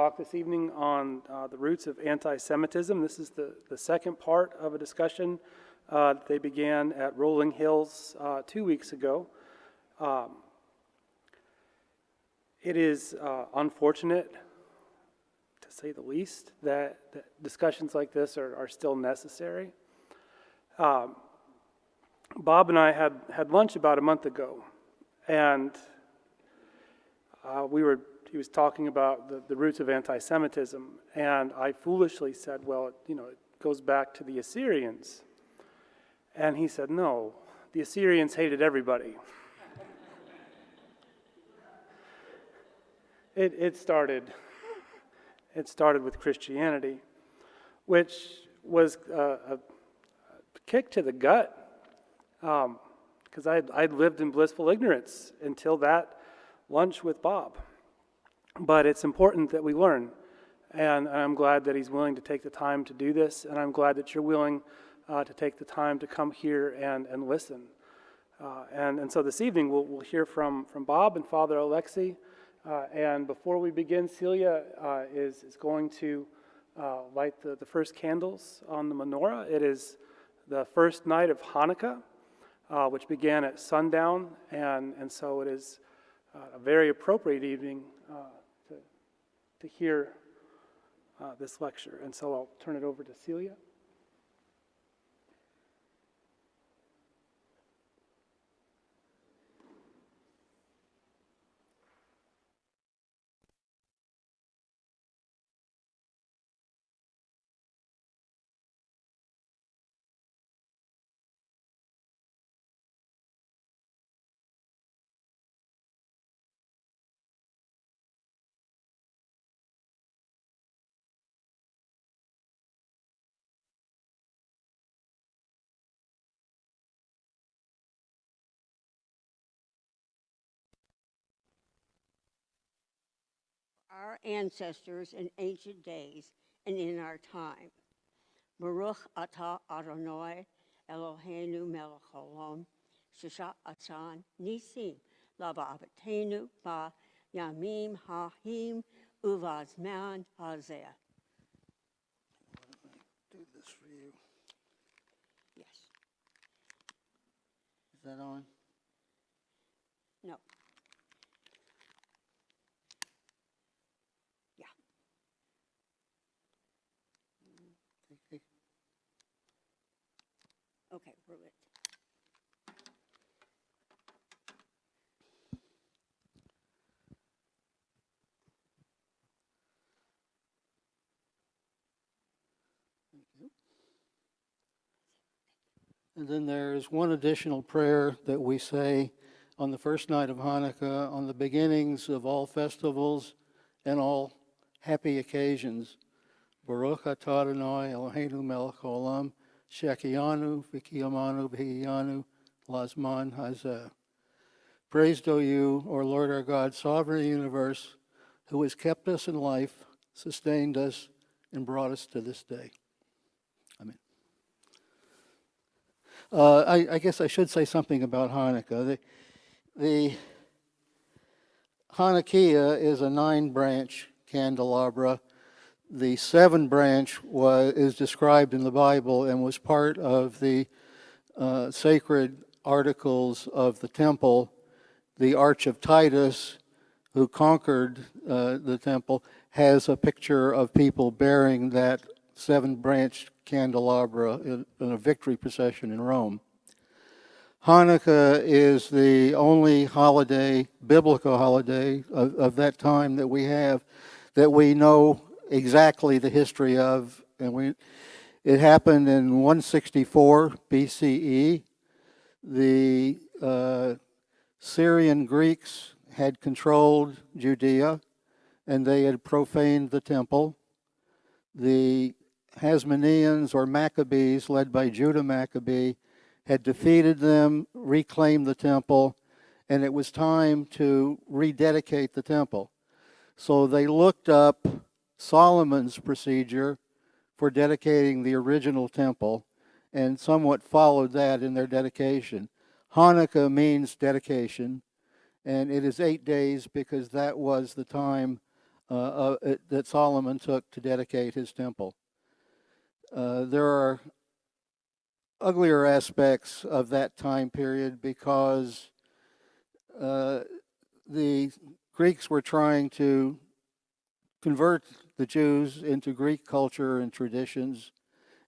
Talk this evening on the roots of anti-Semitism. This is the second part of a discussion that they began at Rolling Hills 2 weeks ago. It is unfortunate, to say the least, that discussions like this are still necessary. Bob and I had lunch about a month ago, and he was talking about the roots of anti-Semitism, and I foolishly said, well, it goes back to the Assyrians. And he said, no, the Assyrians hated everybody. It started with Christianity, which was a kick to the gut, because I'd lived in blissful ignorance until that lunch with Bob. But it's important that we learn, and I'm glad that he's willing to take the time to do this, and I'm glad that you're willing to take the time to come here and listen. And so this evening we'll hear from Bob and Father Alexei, and before we begin, Celia is going to light the first candles on the menorah. It is the first night of Hanukkah, which began at sundown, and so it is a very appropriate evening to hear this lecture. And so I'll turn it over to Celia. Our ancestors in ancient days and in our time. Baruch atah Adonai Eloheinu melech haolam, shesha atzan nisim lava ba yamim ha'im uvazman hazeh. Do this for you. Yes. Is that on? No. Yeah. Okay, we're lit. Thank you. And then there's one additional prayer that we say on the first night of Hanukkah, on the beginnings of all festivals and all happy occasions. Baruch atah Adonai Eloheinu melech haolam, she'achiyanu v'kiyamanu v'hiyanu lazman hazeh. Praised O you, O Lord our God, sovereign of the universe, who has kept us in life, sustained us, and brought us to this day. Amen. I guess I should say something about Hanukkah. The Hanukkah is a 9-branch candelabra. The 7-branch is described in the Bible and was part of the sacred articles of the temple. The Arch of Titus, who conquered the temple, has a picture of people bearing that 7-branch candelabra in a victory procession in Rome. Hanukkah is the only holiday, biblical holiday of that time that we have, that we know exactly the history of. And it happened in 164 BCE. The Syrian Greeks had controlled Judea, and they had profaned the temple. The Hasmoneans, or Maccabees, led by Judah Maccabee, had defeated them, reclaimed the temple, and it was time to rededicate the temple. So they looked up Solomon's procedure for dedicating the original temple and somewhat followed that in their dedication. Hanukkah means dedication, and it is 8 days because that was the time that Solomon took to dedicate his temple. There are uglier aspects of that time period because the Greeks were trying to convert the Jews into Greek culture and traditions,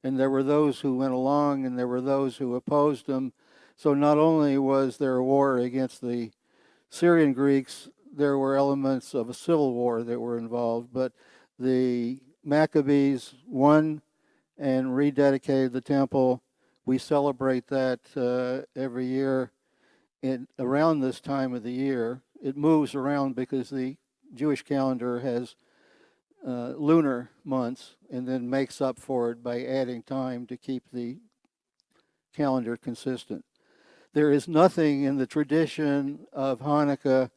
and there were those who went along and there were those who opposed them. So not only was there a war against the Syrian Greeks, there were elements of a civil war that were involved, but the Maccabees won and rededicated the temple. We celebrate that every year around this time of the year. It moves around because the Jewish calendar has lunar months and then makes up for it by adding time to keep the calendar consistent. There is nothing in the tradition of Hanukkah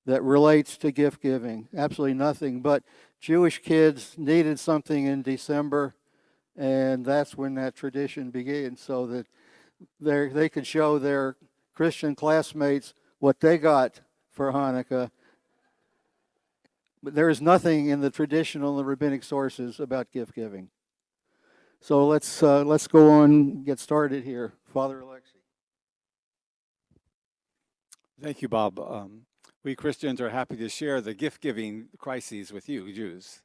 that relates to gift giving, absolutely nothing, but Jewish kids needed something in December, and that's when that tradition began, so that they could show their Christian classmates what they got for Hanukkah. But there is nothing in the traditional and rabbinic sources about gift giving. So let's go on and get started here. Father Alexei. Thank you, Bob. We Christians are happy to share the gift-giving crises with you, Jews.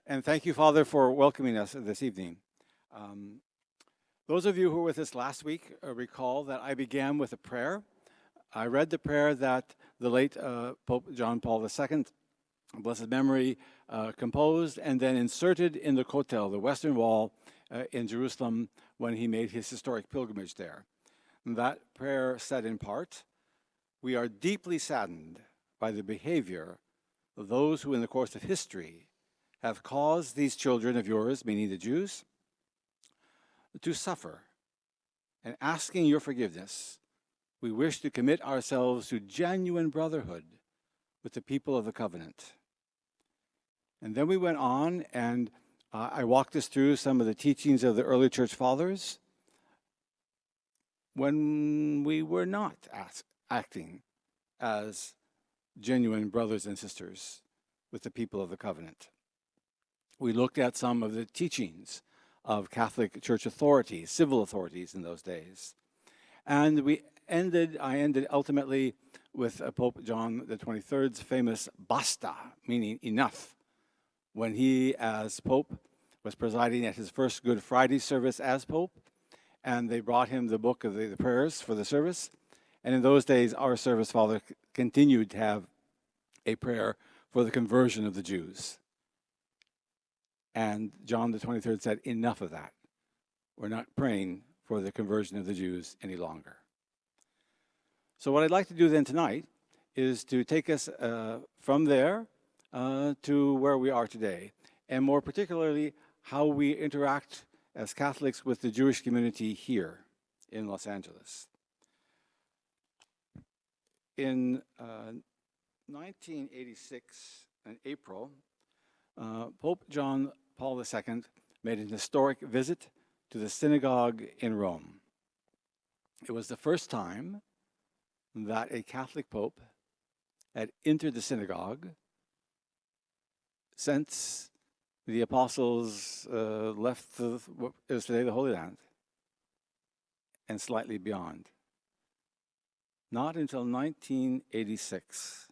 And thank you, Father, for welcoming us this evening. Those of you who were with us last week recall that I began with a prayer. I read the prayer that the late Pope John Paul II, blessed memory, composed and then inserted in the Kotel, the Western Wall in Jerusalem, when he made his historic pilgrimage there. And that prayer said in part, "We are deeply saddened by the behavior of those who in the course of history have caused these children of yours," meaning the Jews, "to suffer. And asking your forgiveness, we wish to commit ourselves to genuine brotherhood with the people of the covenant." And then we went on, and I walked us through some of the teachings of the early church fathers when we were not acting as genuine brothers and sisters with the people of the covenant. We looked at some of the teachings of Catholic Church authorities, civil authorities in those days. And I ended ultimately with Pope John the 23rd's famous basta, meaning enough, when he, as Pope, was presiding at his first Good Friday service as Pope, and they brought him the book of the prayers for the service. And in those days, our service father continued to have a prayer for the conversion of the Jews. And John the 23rd said, enough of that. We're not praying for the conversion of the Jews any longer. So what I'd like to do then tonight is to take us from there to where we are today, and more particularly, how we interact as Catholics with the Jewish community here in Los Angeles. In 1986, in April, Pope John Paul II made an historic visit to the synagogue in Rome. It was the first time that a Catholic Pope had entered the synagogue since the apostles left what is today the Holy Land and slightly beyond. Not until 1986.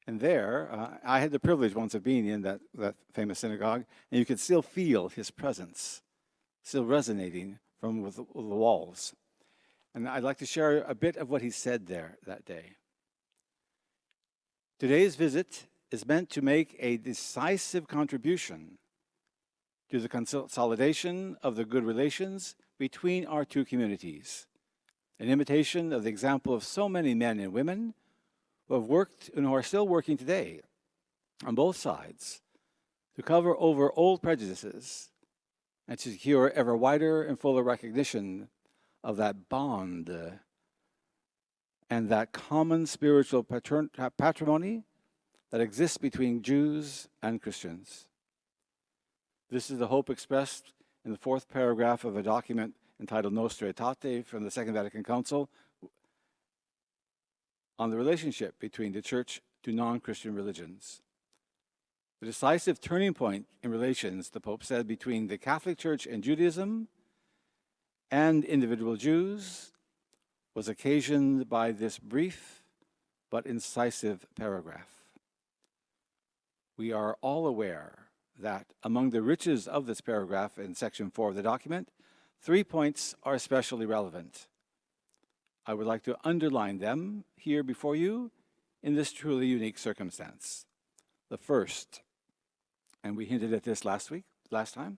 And there, I had the privilege once of being in that famous synagogue, and you could still feel his presence, still resonating from the walls. And I'd like to share a bit of what he said there that day. Today's visit is meant to make a decisive contribution to the consolidation of the good relations between our two communities, an imitation of the example of so many men and women who have worked and who are still working today on both sides to cover over old prejudices and to secure ever wider and fuller recognition of that bond and that common spiritual patrimony that exists between Jews and Christians. This is the hope expressed in the fourth paragraph of a document entitled Nostra Aetate from the Second Vatican Council on the relationship between the Church to non-Christian religions. The decisive turning point in relations, the Pope said, between the Catholic Church and Judaism and individual Jews was occasioned by this brief but incisive paragraph. We are all aware that among the riches of this paragraph in section 4 of the document, 3 points are especially relevant. I would like to underline them here before you in this truly unique circumstance. The first, and we hinted at this last time,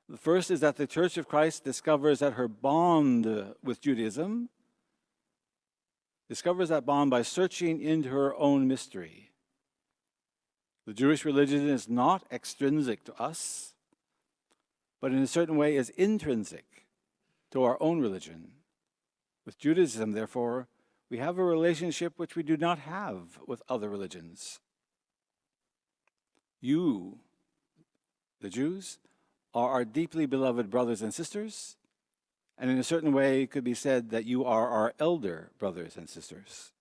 the first is that the Church of Christ discovers that her bond with Judaism discovers that bond by searching into her own mystery. The Jewish religion is not extrinsic to us, but in a certain way is intrinsic to our own religion. With Judaism, therefore, we have a relationship which we do not have with other religions. You, the Jews, are our deeply beloved brothers and sisters, and in a certain way it could be said that you are our elder brothers and sisters.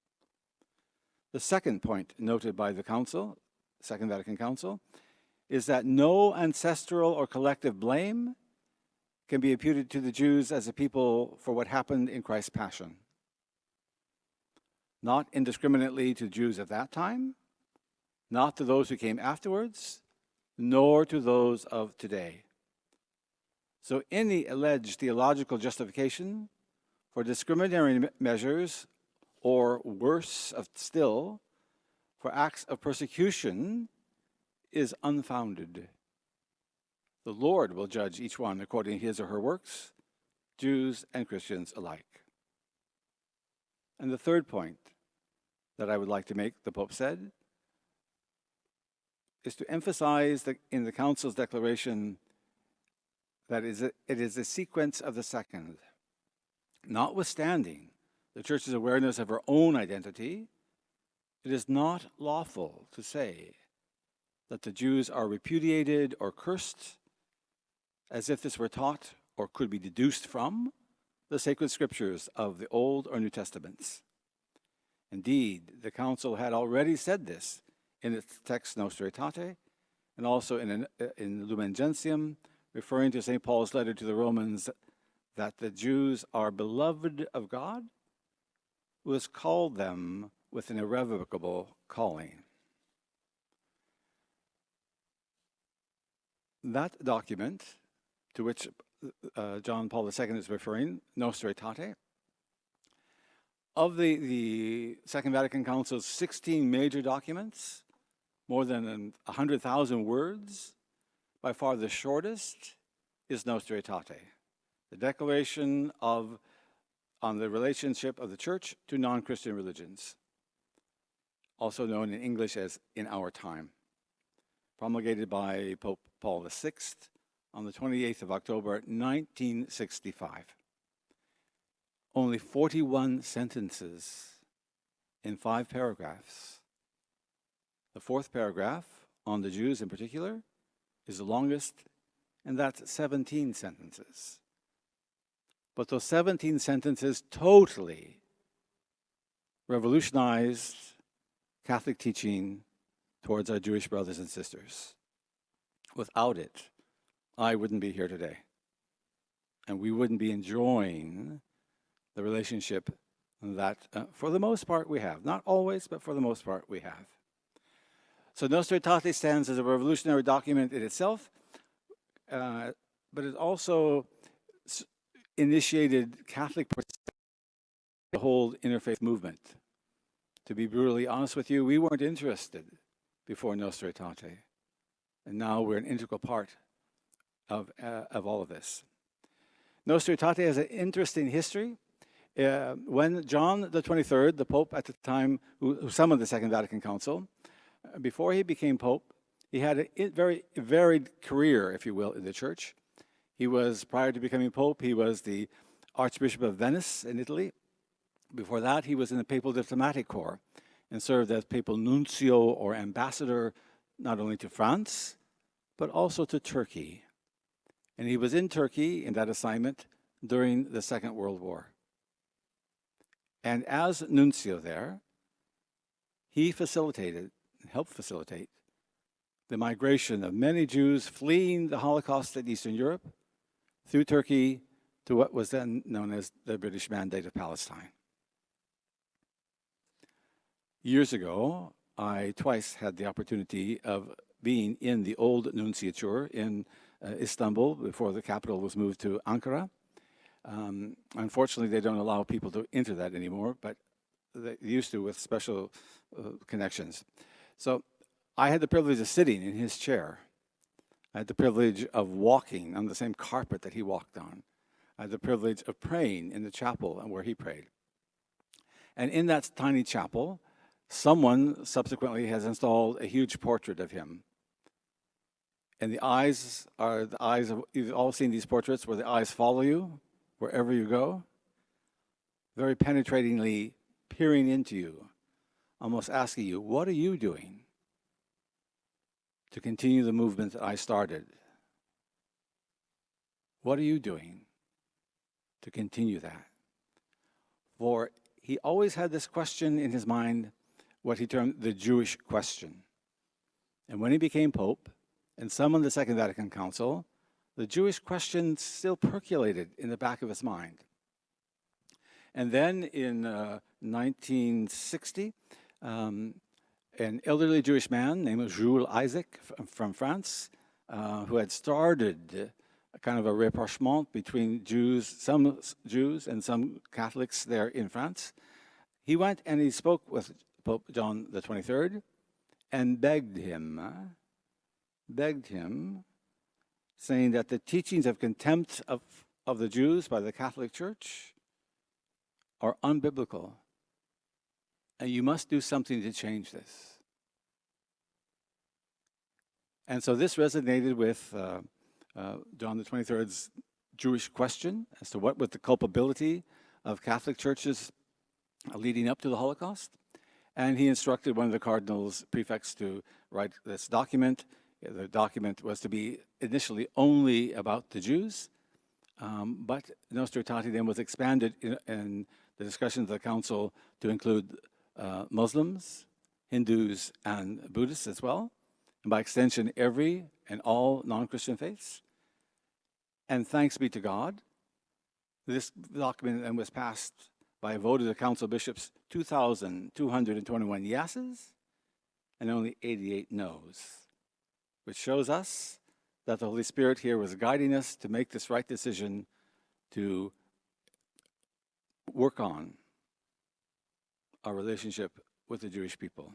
The second point noted by the Council, Second Vatican Council, is that no ancestral or collective blame can be imputed to the Jews as a people for what happened in Christ's Passion. Not indiscriminately to Jews at that time, not to those who came afterwards, nor to those of today. So any alleged theological justification for discriminatory measures, or worse still, for acts of persecution is unfounded. The Lord will judge each one according to his or her works, Jews and Christians alike. And the third point that I would like to make, the Pope said, is to emphasize that in the Council's declaration that it is a sequence of the second. Notwithstanding the Church's awareness of her own identity, it is not lawful to say that the Jews are repudiated or cursed as if this were taught or could be deduced from the sacred scriptures of the Old or New Testaments. Indeed, the Council had already said this in its text Nostra Aetate, and also in Lumen Gentium, referring to St. Paul's letter to the Romans, that the Jews are beloved of God, who has called them with an irrevocable calling. That document, to which John Paul II is referring, Nostra Aetate, of the Second Vatican Council's 16 major documents, more than 100,000 words, by far the shortest is Nostra Aetate, the declaration on the relationship of the Church to non-Christian religions, also known in English as In Our Time, promulgated by Pope Paul VI on the 28th of October, 1965. Only 41 sentences in 5 paragraphs. The 4th paragraph, on the Jews in particular, is the longest, and that's 17 sentences. But those 17 sentences totally revolutionized Catholic teaching towards our Jewish brothers and sisters. Without it, I wouldn't be here today, and we wouldn't be enjoying the relationship that, for the most part, we have. Not always, but for the most part, we have. So Nostra Aetate stands as a revolutionary document in itself, but it also initiated Catholic the whole interfaith movement. To be brutally honest with you, we weren't interested before Nostra Aetate, and now we're an integral part of all of this. Nostra Aetate has an interesting history. When John the 23rd, the Pope at the time, who summoned the Second Vatican Council, before he became Pope, he had a very varied career, if you will, in the Church. He was, prior to becoming Pope, he was the Archbishop of Venice in Italy. Before that, he was in the Papal Diplomatic Corps and served as Papal Nuncio or Ambassador not only to France, but also to Turkey. And he was in Turkey in that assignment during the Second World War. And as Nuncio there, he helped facilitate the migration of many Jews fleeing the Holocaust in Eastern Europe through Turkey to what was then known as the British Mandate of Palestine. Years ago, I twice had the opportunity of being in the old nunciature in Istanbul before the capital was moved to Ankara. Unfortunately, they don't allow people to enter that anymore, but they used to with special connections. So I had the privilege of sitting in his chair. I had the privilege of walking on the same carpet that he walked on. I had the privilege of praying in the chapel where he prayed. And in that tiny chapel, someone subsequently has installed a huge portrait of him. And the eyes are the eyes of, you've all seen these portraits where the eyes follow you wherever you go, very penetratingly peering into you, almost asking you, what are you doing to continue the movement that I started? What are you doing to continue that? For he always had this question in his mind, what he termed the Jewish question. And when he became Pope and summoned the Second Vatican Council, the Jewish question still percolated in the back of his mind. And then in 1960, an elderly Jewish man named Jules Isaac from France, who had started a kind of a rapprochement between Jews, some Jews and some Catholics there in France, he went and he spoke with Pope John the 23rd and begged him, saying that the teachings of contempt of the Jews by the Catholic Church are unbiblical, and you must do something to change this. And so this resonated with John the 23rd's Jewish question as to what was the culpability of Catholic churches leading up to the Holocaust. And he instructed one of the cardinals prefects to write this document. The document was to be initially only about the Jews, but Nostra Aetate then was expanded in the discussions of the council to include Muslims, Hindus, and Buddhists as well, and by extension, every and all non-Christian faiths. And thanks be to God, this document then was passed by a vote of the Council of Bishops, 2,221 yeses and only 88 noes, which shows us that the Holy Spirit here was guiding us to make this right decision to work on our relationship with the Jewish people.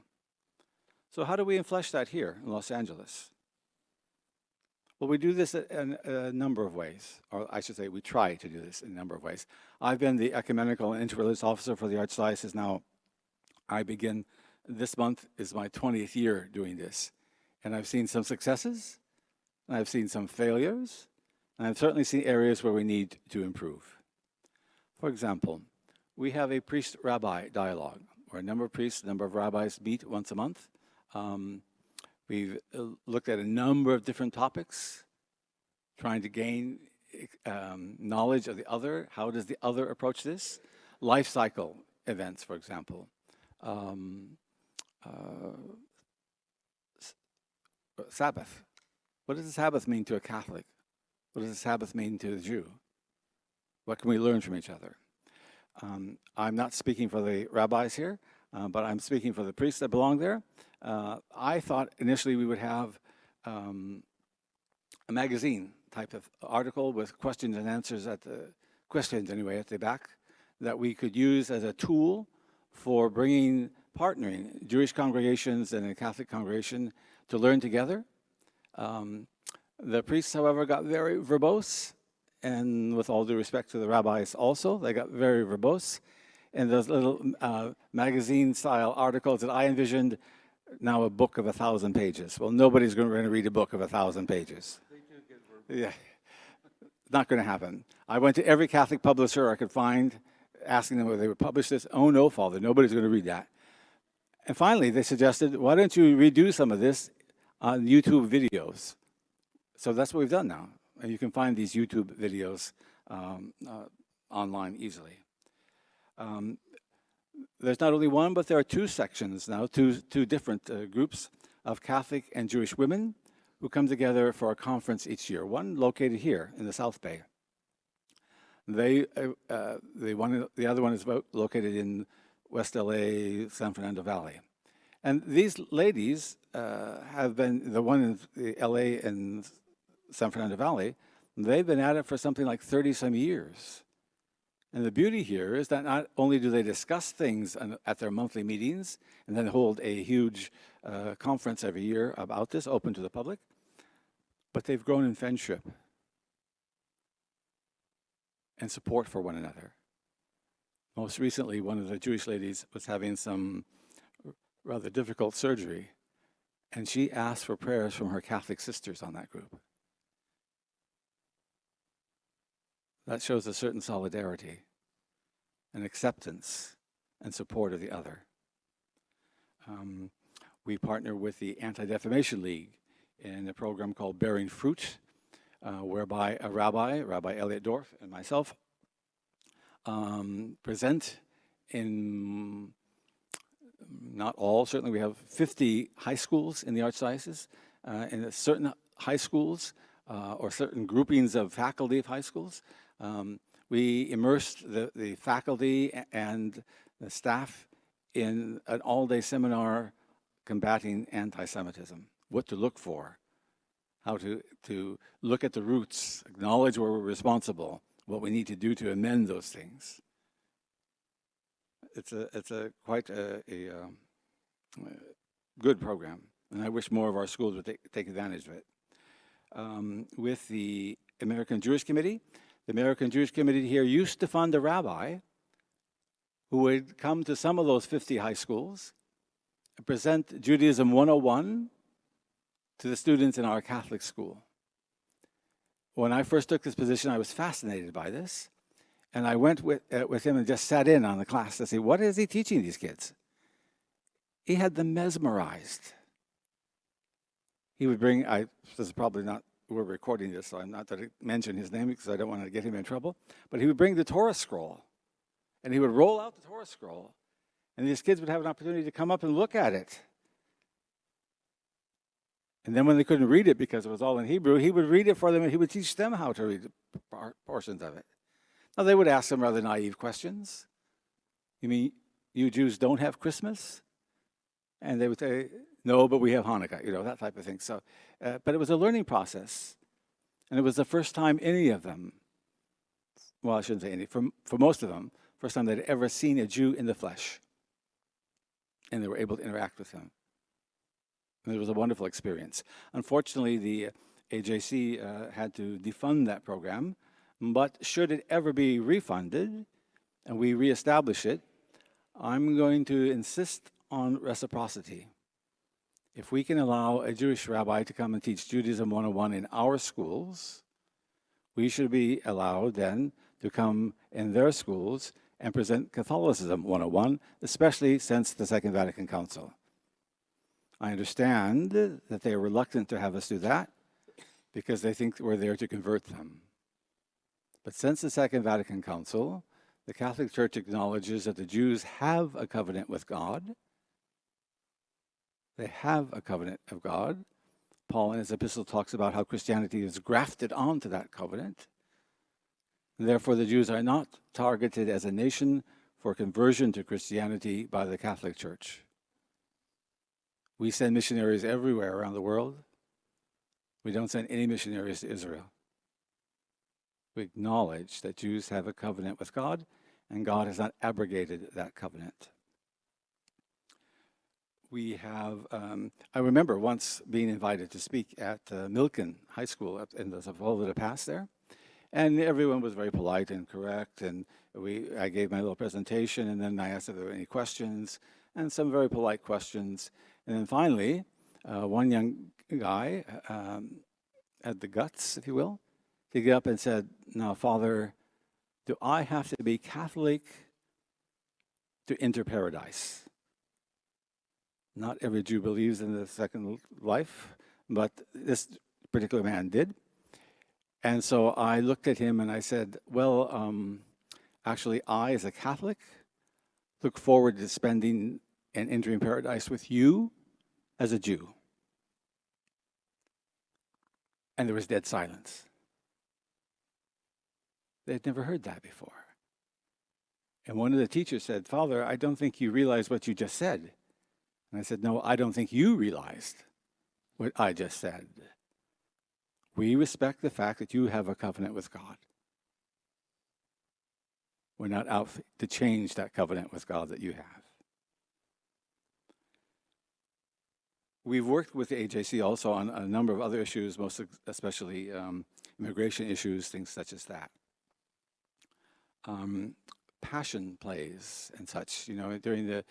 So how do we enflesh that here in Los Angeles? Well, we do this in a number of ways, or I should say we try to do this in a number of ways. I've been the ecumenical and interreligious officer for the Archdiocese now. This month is my 20th year doing this. And I've seen some successes, and I've seen some failures, and I've certainly seen areas where we need to improve. For example, we have a priest-rabbi dialogue, where a number of priests, a number of rabbis meet once a month. We've looked at a number of different topics, trying to gain knowledge of the other. How does the other approach this? Life cycle events, for example. Sabbath. What does the Sabbath mean to a Catholic? What does the Sabbath mean to the Jew? What can we learn from each other? I'm not speaking for the rabbis here, but I'm speaking for the priests that belong there. I thought initially we would have a magazine type of article with questions and answers at the back that we could use as a tool for partnering Jewish congregations and a Catholic congregation to learn together. The priests, however, got very verbose, and with all due respect to the rabbis also, they got very verbose. And those little magazine-style articles that I envisioned, now a book of 1,000 pages. Well, nobody's going to read a book of 1,000 pages. They do get verbose. Yeah, not going to happen. I went to every Catholic publisher I could find, asking them whether they would publish this. Oh no, Father, nobody's going to read that. And finally, they suggested, why don't you redo some of this on YouTube videos? So that's what we've done now. You can find these YouTube videos online easily. There's not only one, but there are two sections now, two different groups. of Catholic and Jewish women who come together for a conference each year, one located here in the South Bay. The other one is located in West LA, San Fernando Valley. And these ladies have been, the one in the LA and San Fernando Valley, they've been at it for something like 30 some years. And the beauty here is that not only do they discuss things at their monthly meetings and then hold a huge conference every year about this, open to the public, but they've grown in friendship and support for one another. Most recently, one of the Jewish ladies was having some rather difficult surgery, and she asked for prayers from her Catholic sisters on that group. That shows a certain solidarity and acceptance and support of the other. We partner with the Anti-Defamation League in a program called Bearing Fruit, whereby Rabbi Elliot Dorff, and myself present in not all, certainly we have 50 high schools in the Archdiocese, in certain high schools or certain groupings of faculty of high schools. We immersed the faculty and the staff in an all-day seminar combating anti-Semitism, what to look for, how to look at the roots, acknowledge where we're responsible, what we need to do to amend those things. It's quite a good program, and I wish more of our schools would take advantage of it. With the American Jewish Committee, the American Jewish Committee here used to fund a rabbi who would come to some of those 50 high schools and present Judaism 101 to the students in our Catholic school. When I first took this position, I was fascinated by this. And I went with him and just sat in on the class to see, what is he teaching these kids? He had them mesmerized. He would bring, this is probably not, we're recording this, so I'm not going to mention his name because I don't want to get him in trouble. But he would bring the Torah scroll, and he would roll out the Torah scroll, and these kids would have an opportunity to come up and look at it. And then when they couldn't read it because it was all in Hebrew, he would read it for them, and he would teach them how to read portions of it. Now, they would ask some rather naive questions. You mean you Jews don't have Christmas? And they would say, no, but we have Hanukkah, that type of thing. So, but it was a learning process. And it was the first time any of them, well, I shouldn't say any, for most of them, first time they'd ever seen a Jew in the flesh. And they were able to interact with him. And it was a wonderful experience. Unfortunately, the AJC had to defund that program. But should it ever be refunded and we reestablish it, I'm going to insist on reciprocity. If we can allow a Jewish rabbi to come and teach Judaism 101 in our schools, we should be allowed then to come in their schools and present Catholicism 101, especially since the Second Vatican Council. I understand that they are reluctant to have us do that because they think we're there to convert them. But since the Second Vatican Council, the Catholic Church acknowledges that the Jews have a covenant with God. They have a covenant of God. Paul in his epistle talks about how Christianity is grafted onto that covenant. And therefore, the Jews are not targeted as a nation for conversion to Christianity by the Catholic Church. We send missionaries everywhere around the world. We don't send any missionaries to Israel. We acknowledge that Jews have a covenant with God, and God has not abrogated that covenant. We have, I remember once being invited to speak at Milken High School in the Volta Pass there, and everyone was very polite and correct, and I gave my little presentation, and then I asked if there were any questions, and some very polite questions, and then finally, one young guy had the guts, if you will, to get up and said, now, Father, do I have to be Catholic to enter paradise? Not every Jew believes in the second life, but this particular man did. And so I looked at him and I said, well, actually, I, as a Catholic, look forward to spending and entering paradise with you as a Jew. And there was dead silence. They'd never heard that before. And one of the teachers said, "Father, I don't think you realize what you just said." And I said, "No, I don't think you realized what I just said. We respect the fact that you have a covenant with God. We're not out to change that covenant with God that you have." We've worked with the AJC also on a number of other issues, most especially immigration issues, things such as that. Passion plays and such. You know, during the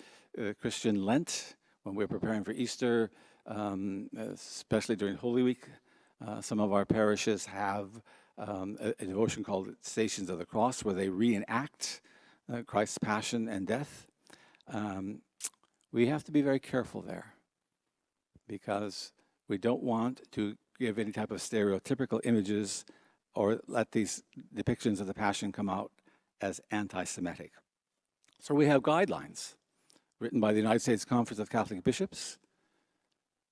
Christian Lent, when we're preparing for Easter, especially during Holy Week, some of our parishes have a devotion called Stations of the Cross, where they reenact Christ's passion and death. We have to be very careful there, because we don't want to give any type of stereotypical images or let these depictions of the Passion come out as anti-Semitic. So we have guidelines written by the United States Conference of Catholic Bishops.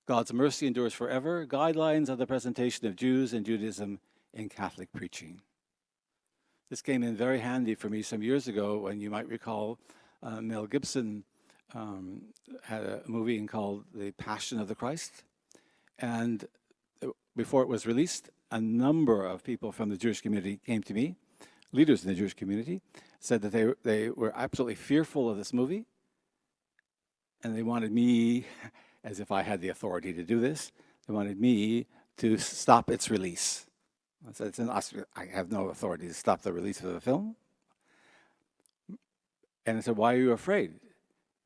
God's mercy endures forever, guidelines of the presentation of Jews and Judaism in Catholic preaching. This came in very handy for me some years ago when, you might recall, Mel Gibson had a movie called The Passion of the Christ. And before it was released, a number of people from the Jewish community came to me, leaders in the Jewish community, said that they were absolutely fearful of this movie, and they wanted me, as if I had the authority to do this, they wanted me to stop its release. I said, I have no authority to stop the release of the film. And I said, "Why are you afraid?"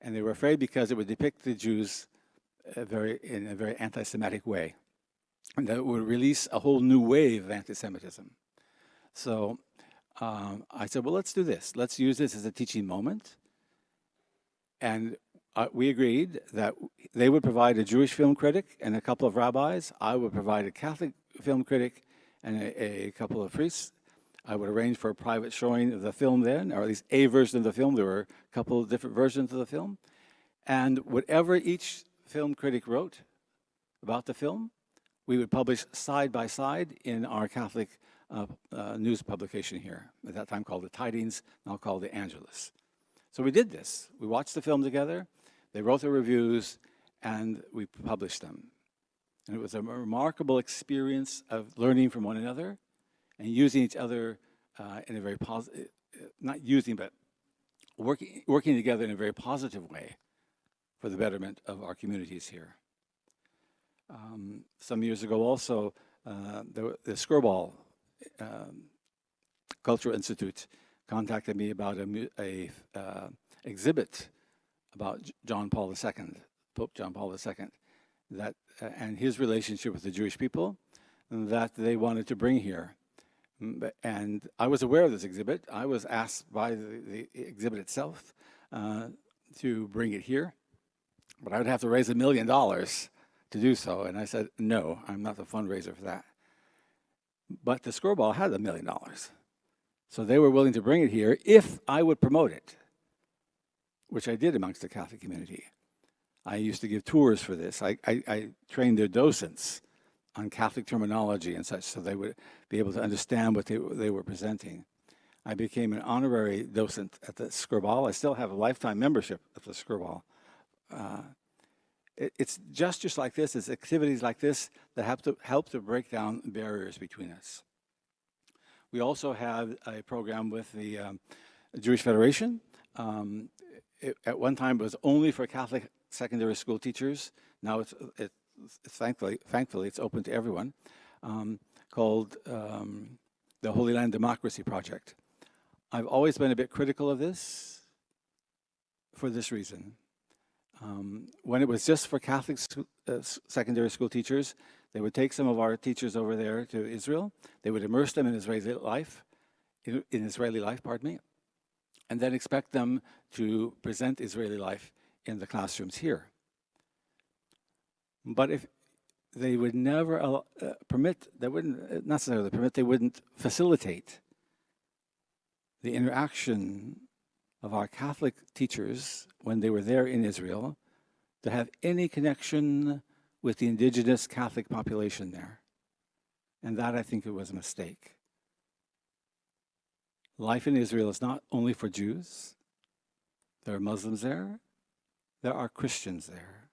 And they were afraid because it would depict the Jews in a very anti-Semitic way, and that it would release a whole new wave of anti-Semitism. So I said, well, let's do this. Let's use this as a teaching moment. And we agreed that they would provide a Jewish film critic and a couple of rabbis. I would provide a Catholic film critic and a couple of priests. I would arrange for a private showing of the film then, or at least a version of the film. There were a couple of different versions of the film. And whatever each film critic wrote about the film, we would publish side by side in our Catholic news publication here, at that time called The Tidings, now called The Angelus. So we did this. We watched the film together, they wrote their reviews, and we published them. And it was a remarkable experience of learning from one another and using each other in a very positive, not using, but working together in a very positive way for the betterment of our communities here. Some years ago also, the Skirball Cultural Institute contacted me about a exhibit about John Paul II, Pope John Paul II, that and his relationship with the Jewish people that they wanted to bring here. And I was aware of this exhibit. I was asked by the exhibit itself to bring it here, but I would have to raise $1 million to do so. And I said, no, I'm not the fundraiser for that. But the Skirball had $1 million. So they were willing to bring it here if I would promote it, which I did amongst the Catholic community. I used to give tours for this. I trained their docents on Catholic terminology and such, so they would be able to understand what they were presenting. I became an honorary docent at the Skirball. I still have a lifetime membership at the Skirball. It's gestures like this, it's activities like this that help to break down barriers between us. We also have a program with the Jewish Federation. At one time, it was only for Catholic secondary school teachers. Now it's thankfully it's open to everyone. Called the Holy Land Democracy Project. I've always been a bit critical of this for this reason. When it was just for Catholic secondary school teachers, they would take some of our teachers over there to Israel. They would immerse them in Israeli life, and then expect them to present Israeli life in the classrooms here. But if they would never they wouldn't necessarily permit, they wouldn't facilitate the interaction of our Catholic teachers when they were there in Israel to have any connection with the indigenous Catholic population there. And that, I think, it was a mistake. Life in Israel is not only for Jews. There are Muslims there. There are Christians there.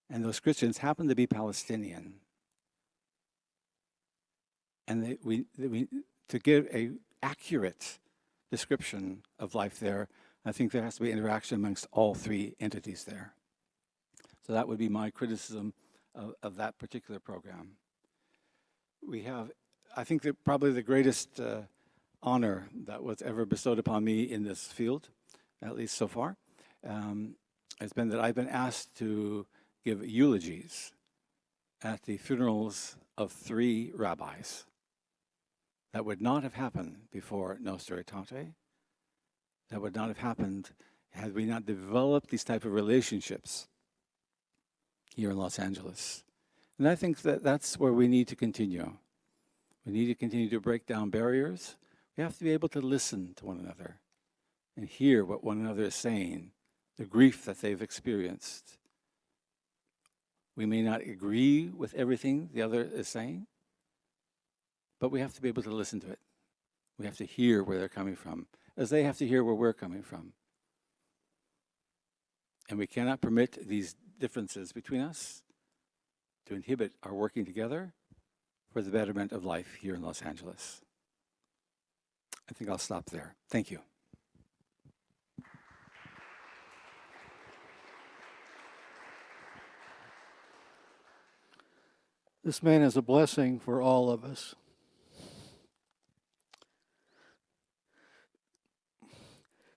And those Christians happen to be Palestinian. And to give an accurate description of life there, I think there has to be interaction amongst all three entities there. So that would be my criticism of that particular program. We have, I think, that probably the greatest honor that was ever bestowed upon me in this field, at least so far, has been that I've been asked to give eulogies at the funerals of 3 rabbis. That would not have happened before Nostra Aetate. That would not have happened had we not developed these type of relationships here in Los Angeles. And I think that that's where we need to continue. We need to continue to break down barriers. We have to be able to listen to one another and hear what one another is saying, the grief that they've experienced. We may not agree with everything the other is saying, but we have to be able to listen to it. We have to hear where they're coming from, as they have to hear where we're coming from. And we cannot permit these differences between us to inhibit our working together for the betterment of life here in Los Angeles. I think I'll stop there. Thank you. This man is a blessing for all of us.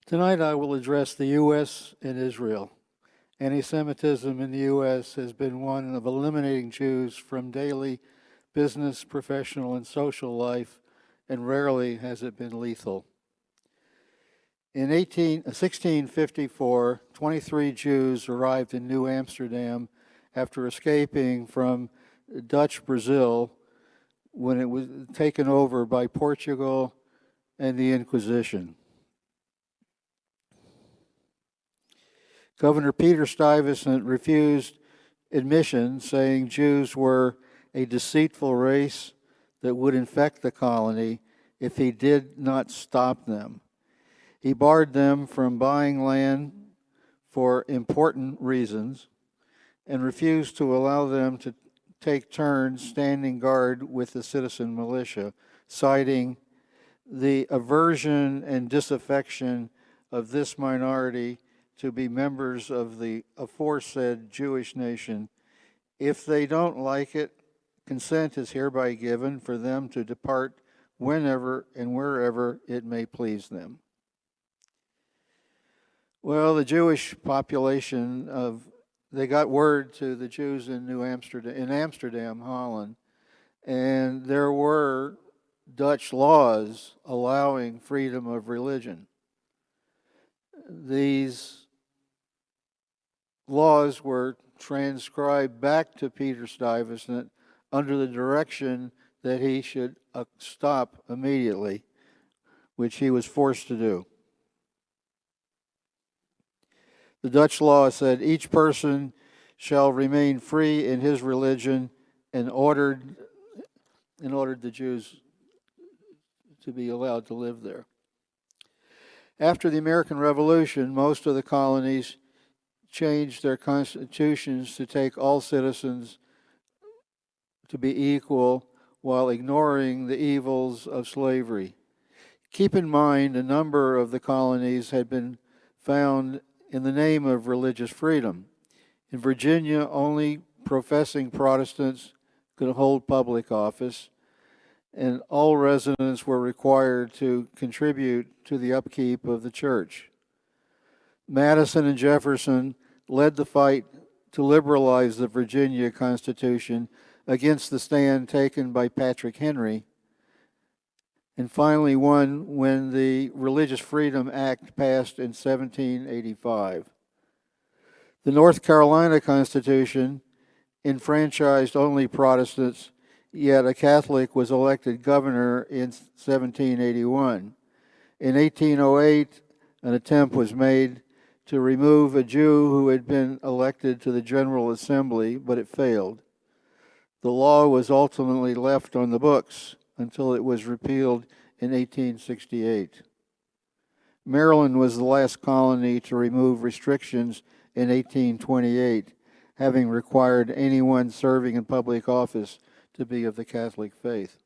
Tonight I will address the U.S. and Israel. Antisemitism in the U.S. has been one of eliminating Jews from daily business, professional, and social life, and rarely has it been lethal. In 1654, 23 Jews arrived in New Amsterdam after escaping from Dutch Brazil when it was taken over by Portugal and the Inquisition. Governor Peter Stuyvesant refused admission, saying Jews were a deceitful race that would infect the colony if he did not stop them. He barred them from buying land for important reasons and refused to allow them to take turns standing guard with the citizen militia, citing the aversion and disaffection of this minority to be members of the aforesaid Jewish nation. If they don't like it, consent is hereby given for them to depart whenever and wherever it may please them. Well, the Jewish population they got word to the Jews in Amsterdam, Holland, and there were Dutch laws allowing freedom of religion. These laws were transcribed back to Peter Stuyvesant under the direction that he should stop immediately, which he was forced to do. The Dutch law said each person shall remain free in his religion and ordered the Jews to be allowed to live there. After the American Revolution, most of the colonies changed their constitutions to take all citizens to be equal while ignoring the evils of slavery. Keep in mind, a number of the colonies had been found in the name of religious freedom. In Virginia, only professing Protestants could hold public office, and all residents were required to contribute to the upkeep of the church. Madison and Jefferson led the fight to liberalize the Virginia Constitution against the stand taken by Patrick Henry, and finally won when the Religious Freedom Act passed in 1785. The North Carolina Constitution enfranchised only Protestants, yet a Catholic was elected governor in 1781. In 1808, an attempt was made to remove a Jew who had been elected to the General Assembly, but it failed. The law was ultimately left on the books until it was repealed in 1868. Maryland was the last colony to remove restrictions in 1828, having required anyone serving in public office to be of the Catholic faith.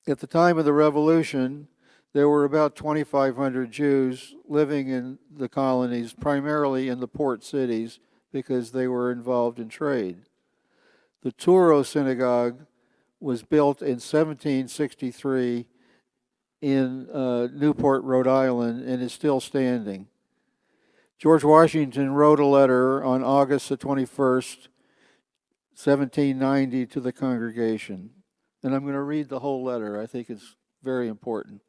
At the time of the Revolution, there were about 2,500 Jews living in the colonies, primarily in the port cities, because they were involved in trade. The Touro Synagogue was built in 1763 in Newport, Rhode Island, and is still standing. George Washington wrote a letter on August the 21st, 1790, to the congregation. And I'm going to read the whole letter. I think it's very important.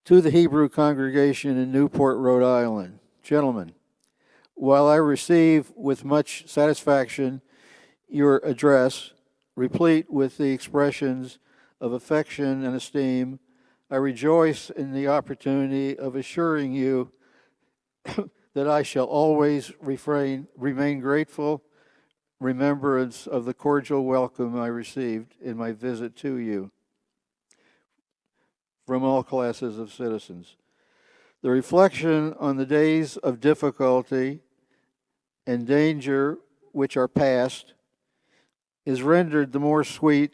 To the Hebrew congregation in Newport, Rhode Island. Gentlemen, while I receive with much satisfaction your address, replete with the expressions of affection and esteem, I rejoice in the opportunity of assuring you that I shall always remain grateful remembrance of the cordial welcome I received in my visit to you from all classes of citizens. The reflection on the days of difficulty and danger which are past is rendered the more sweet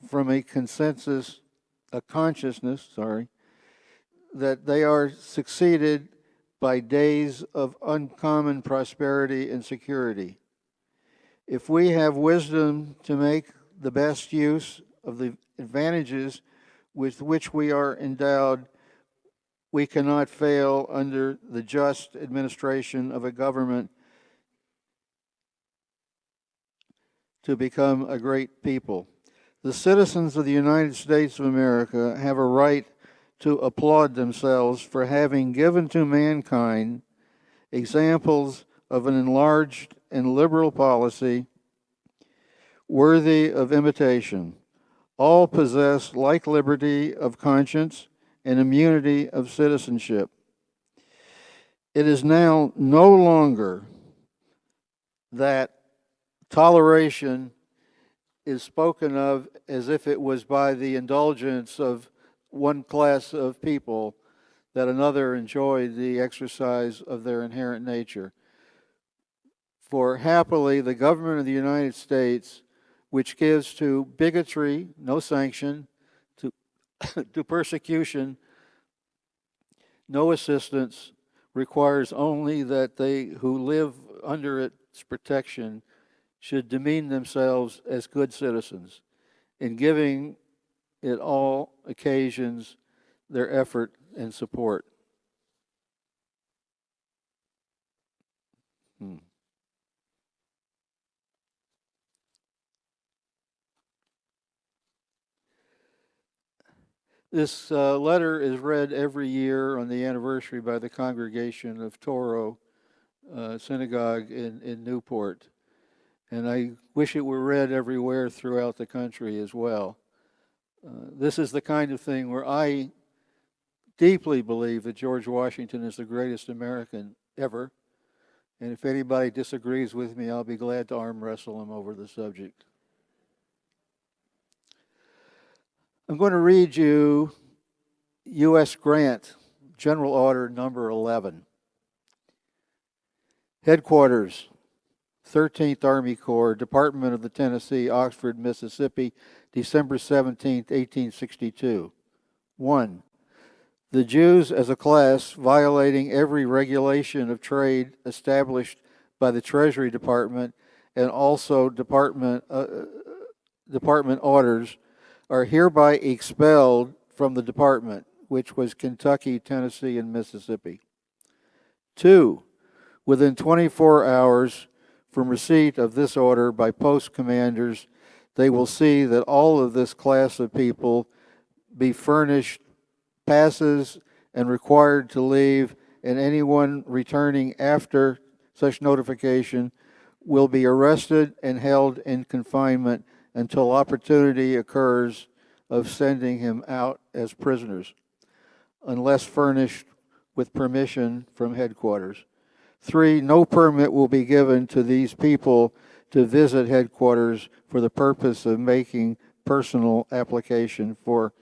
from a consciousness, that they are succeeded by days of uncommon prosperity and security. If we have wisdom to make the best use of the advantages with which we are endowed, we cannot fail under the just administration of a government to become a great people. The citizens of the United States of America have a right to applaud themselves for having given to mankind examples of an enlarged and liberal policy worthy of imitation. All possess like liberty of conscience and immunity of citizenship. It is now no longer that toleration is spoken of as if it was by the indulgence of one class of people that another enjoyed the exercise of their inherent nature. For happily, the government of the United States, which gives to bigotry no sanction, to persecution no assistance, requires only that they who live under its protection should demean themselves as good citizens, in giving it all occasions their effort and support. This letter is read every year on the anniversary by the congregation of Touro Synagogue in Newport. And I wish it were read everywhere throughout the country as well. This is the kind of thing where I deeply believe that George Washington is the greatest American ever. And if anybody disagrees with me, I'll be glad to arm wrestle him over the subject. I'm going to read you U.S. Grant, General Order Number 11. Headquarters, 13th Army Corps, Department of the Tennessee, Oxford, Mississippi, December 17, 1862. 1. The Jews as a class violating every regulation of trade established by the Treasury Department and also department orders are hereby expelled from the department, which was Kentucky, Tennessee, and Mississippi. 2. Within 24 hours from receipt of this order by post commanders, they will see that all of this class of people be furnished passes and required to leave, and anyone returning after such notification will be arrested and held in confinement until opportunity occurs of sending him out as prisoners, unless furnished with permission from headquarters. 3, no permit will be given to these people to visit headquarters for the purpose of making personal application for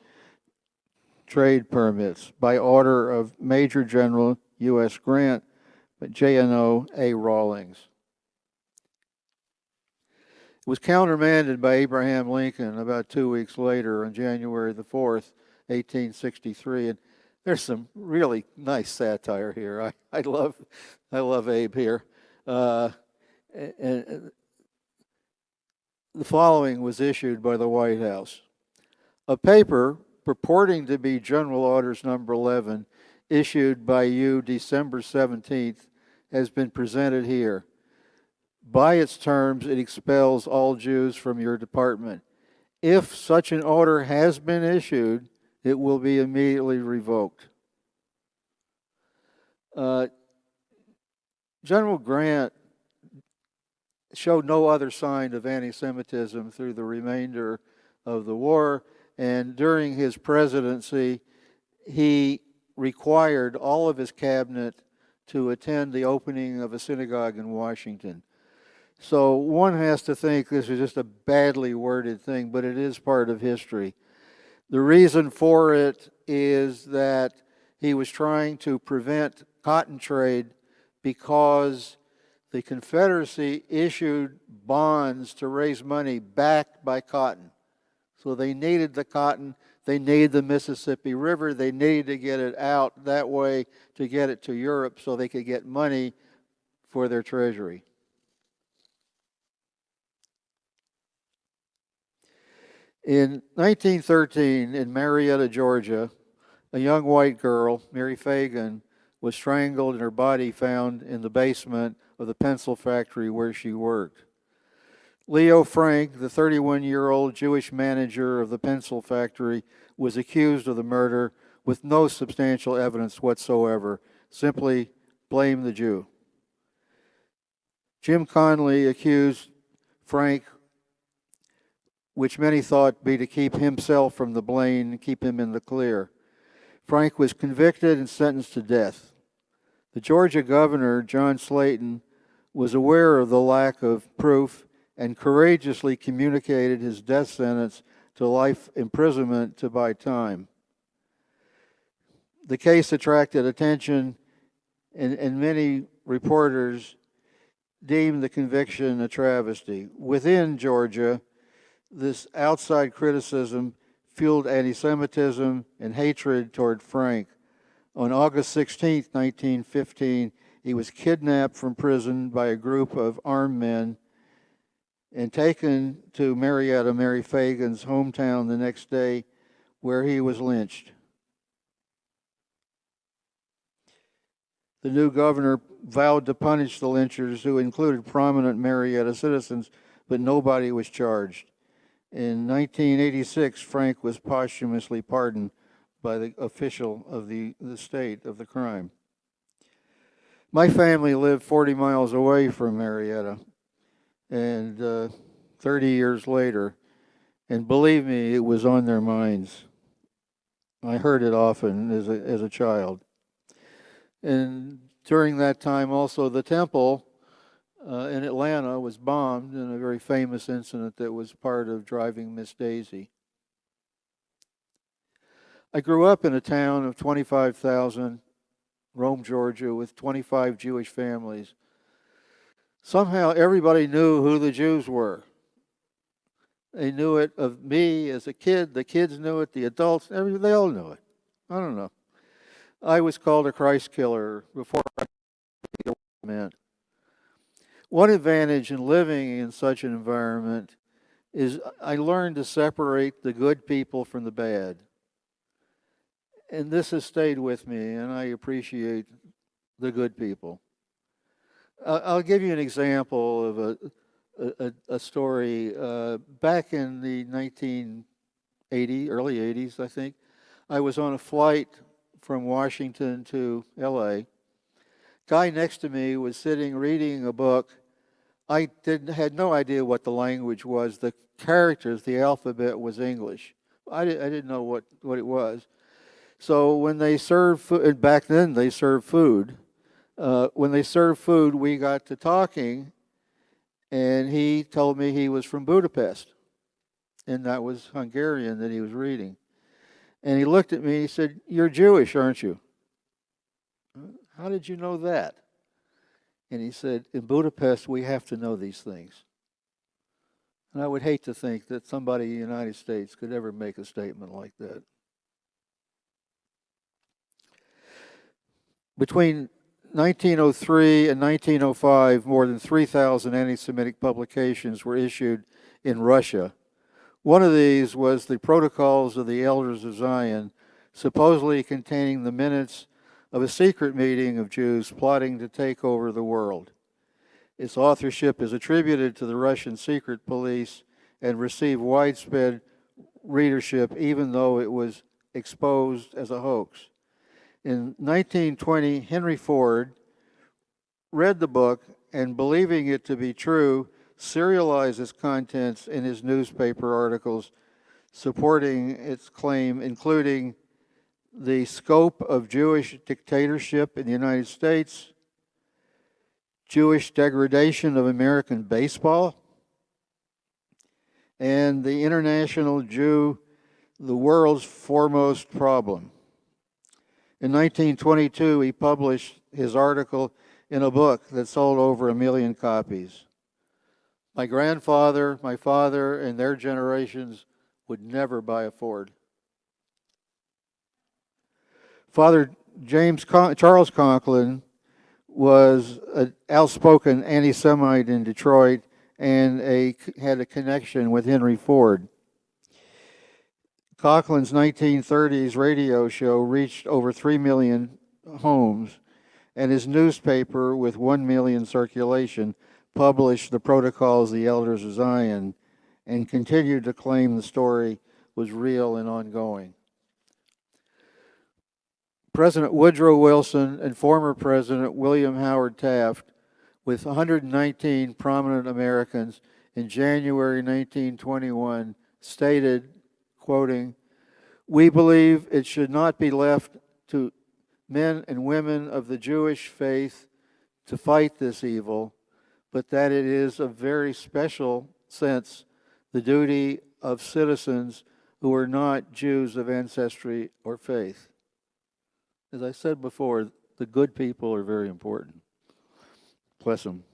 trade permits by order of Major General U.S. Grant, J.N.O. A. Rawlings. It was countermanded by Abraham Lincoln about 2 weeks later on January the 4th, 1863. And there's some really nice satire here. I love Abe here. And the following was issued by the White House. A paper purporting to be General Orders Number 11, issued by you December 17th, has been presented here. By its terms, it expels all Jews from your department. If such an order has been issued, it will be immediately revoked. General Grant showed no other sign of anti-Semitism through the remainder of the war, and during his presidency, he required all of his cabinet to attend the opening of a synagogue in Washington. So one has to think this is just a badly worded thing, but it is part of history. The reason for it is that he was trying to prevent cotton trade because the Confederacy issued bonds to raise money backed by cotton. So they needed the cotton, they needed the Mississippi River, they needed to get it out that way to get it to Europe so they could get money for their treasury. In 1913, in Marietta, Georgia, a young white girl, Mary Fagan, was strangled and her body found in the basement of the pencil factory where she worked. Leo Frank, the 31-year-old Jewish manager of the pencil factory, was accused of the murder with no substantial evidence whatsoever, simply blame the Jew. Jim Conley accused Frank, which many thought be to keep himself from the blame and keep him in the clear. Frank was convicted and sentenced to death. The Georgia governor, John Slayton, was aware of the lack of proof and courageously communicated his death sentence to life imprisonment to buy time. The case attracted attention, and many reporters deemed the conviction a travesty. Within Georgia, this outside criticism fueled anti-Semitism and hatred toward Frank. On August 16, 1915, he was kidnapped from prison by a group of armed men and taken to Marietta, Mary Fagan's hometown the next day, where he was lynched. The new governor vowed to punish the lynchers, who included prominent Marietta citizens, but nobody was charged. In 1986, Frank was posthumously pardoned by the official of the state of the crime. My family lived 40 miles away from Marietta, and 30 years later, and believe me, it was on their minds. I heard it often as a child. And during that time also, the temple in Atlanta was bombed in a very famous incident that was part of Driving Miss Daisy. I grew up in a town of 25,000, Rome, Georgia, with 25 Jewish families. Somehow everybody knew who the Jews were. They knew it of me as a kid. The kids knew it, the adults, they all knew it. I don't know. I was called a Christ killer before I knew what it meant. One advantage in living in such an environment is I learned to separate the good people from the bad. And this has stayed with me, and I appreciate the good people. I'll give you an example of a story. Back in the 1980s, early 80s, I think, I was on a flight from Washington to LA. Guy next to me was sitting reading a book. I had no idea what the language was. The characters, the alphabet was English. I didn't know what it was. So when they served food, back then they served food, When they served food, we got to talking, and he told me he was from Budapest, and that was Hungarian that he was reading. And he looked at me and he said, "You're Jewish, aren't you?" "How did you know that?" And he said, "In Budapest, we have to know these things." And I would hate to think that somebody in the United States could ever make a statement like that. Between 1903 and 1905, more than 3,000 anti-Semitic publications were issued in Russia. One of these was the Protocols of the Elders of Zion, supposedly containing the minutes of a secret meeting of Jews plotting to take over the world. Its authorship is attributed to the Russian secret police and received widespread readership, even though it was exposed as a hoax. In 1920, Henry Ford read the book and, believing it to be true, serialized its contents in his newspaper articles supporting its claim, including the scope of Jewish dictatorship in the United States, Jewish degradation of American baseball, and the international Jew, the world's foremost problem. In 1922, he published his article in a book that sold over 1 million copies. My grandfather, my father, and their generations would never buy a Ford. Father Charles Conklin was an outspoken anti-Semite in Detroit and had a connection with Henry Ford. Conklin's 1930s radio show reached over 3 million homes, and his newspaper, with 1 million circulation, published the Protocols of the Elders of Zion and continued to claim the story was real and ongoing. President Woodrow Wilson and former President William Howard Taft, with 119 prominent Americans in January 1921, stated, quoting, "We believe it should not be left to men and women of the Jewish faith to fight this evil, but that it is of very special sense the duty of citizens who are not Jews of ancestry or faith." As I said before, the good people are very important. Bless them.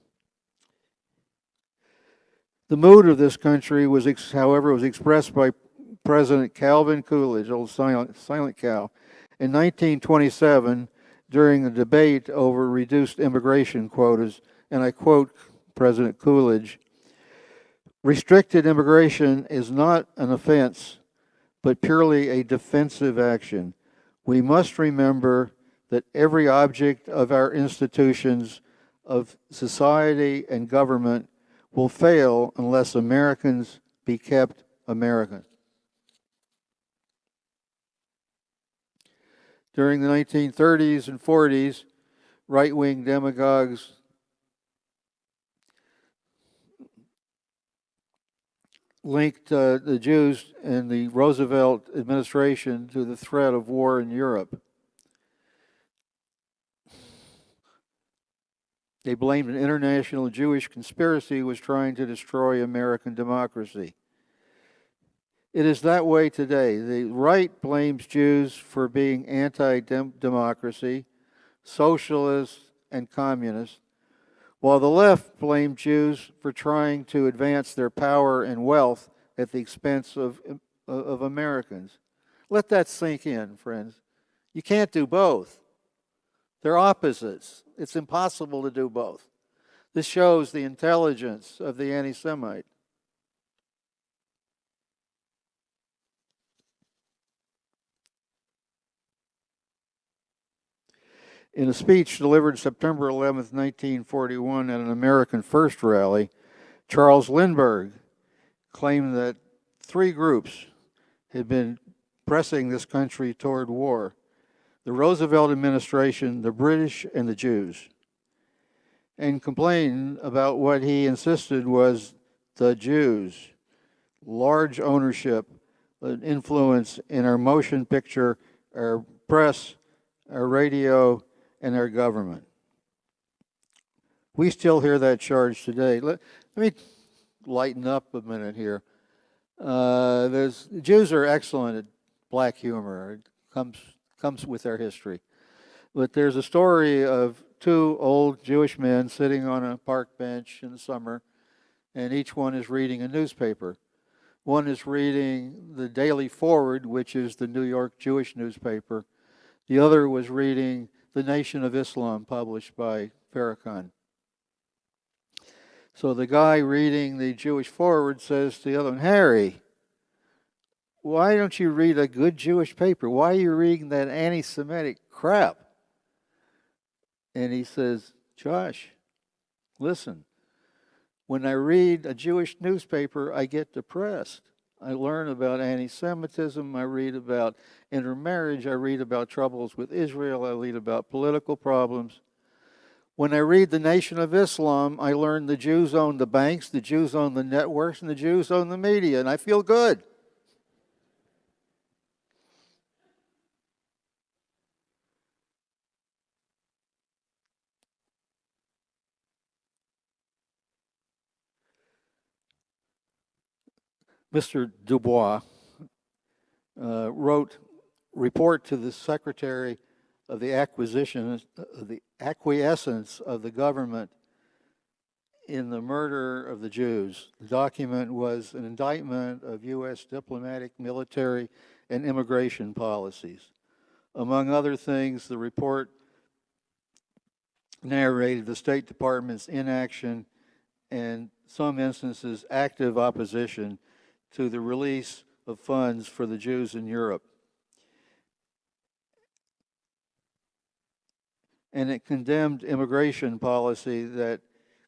The mood of this country was, however, was expressed by President Calvin Coolidge, old silent Cal, in 1927 during a debate over reduced immigration quotas, and I quote President Coolidge, "Restricted immigration is not an offense, but purely a defensive action. We must remember that every object of our institutions of society and government will fail unless Americans be kept American." During the 1930s and 40s, right-wing demagogues linked the Jews and the Roosevelt administration to the threat of war in Europe. They blamed an international Jewish conspiracy was trying to destroy American democracy. It is that way today. The right blames Jews for being anti-democracy, socialist, and communist, while the left blamed Jews for trying to advance their power and wealth at the expense of Americans. Let that sink in, friends. You can't do both. They're opposites. It's impossible to do both. This shows the intelligence of the anti-Semite. In a speech delivered September 11, 1941 at an American First rally, Charles Lindbergh claimed that 3 groups had been pressing this country toward war: the Roosevelt administration, the British, and the Jews, and complained about what he insisted was the Jews' large ownership and influence in our motion picture, our press, our radio, and our government. We still hear that charge today. Let me lighten up a minute here. Jews are excellent at black humor. It comes with their history. But there's a story of two old Jewish men sitting on a park bench in the summer, and each one is reading a newspaper. One is reading the Daily Forward, which is the New York Jewish newspaper. The other was reading The Nation of Islam, published by Farrakhan. So the guy reading the Jewish Forward says to the other one, Harry, why don't you read a good Jewish paper? Why are you reading that anti-Semitic crap? And he says, Josh, listen, when I read a Jewish newspaper, I get depressed. I learn about anti-Semitism. I read about intermarriage. I read about troubles with Israel. I read about political problems. When I read The Nation of Islam, I learn the Jews own the banks, the Jews own the networks, and the Jews own the media, and I feel good. Mr. Dubois wrote report to the Secretary of the acquiescence of the government in the murder of the Jews. The document was an indictment of U.S. diplomatic, military, and immigration policies. Among other things, the report narrated the State Department's inaction and some instances active opposition to the release of funds for the Jews in Europe. And it condemned immigration policy that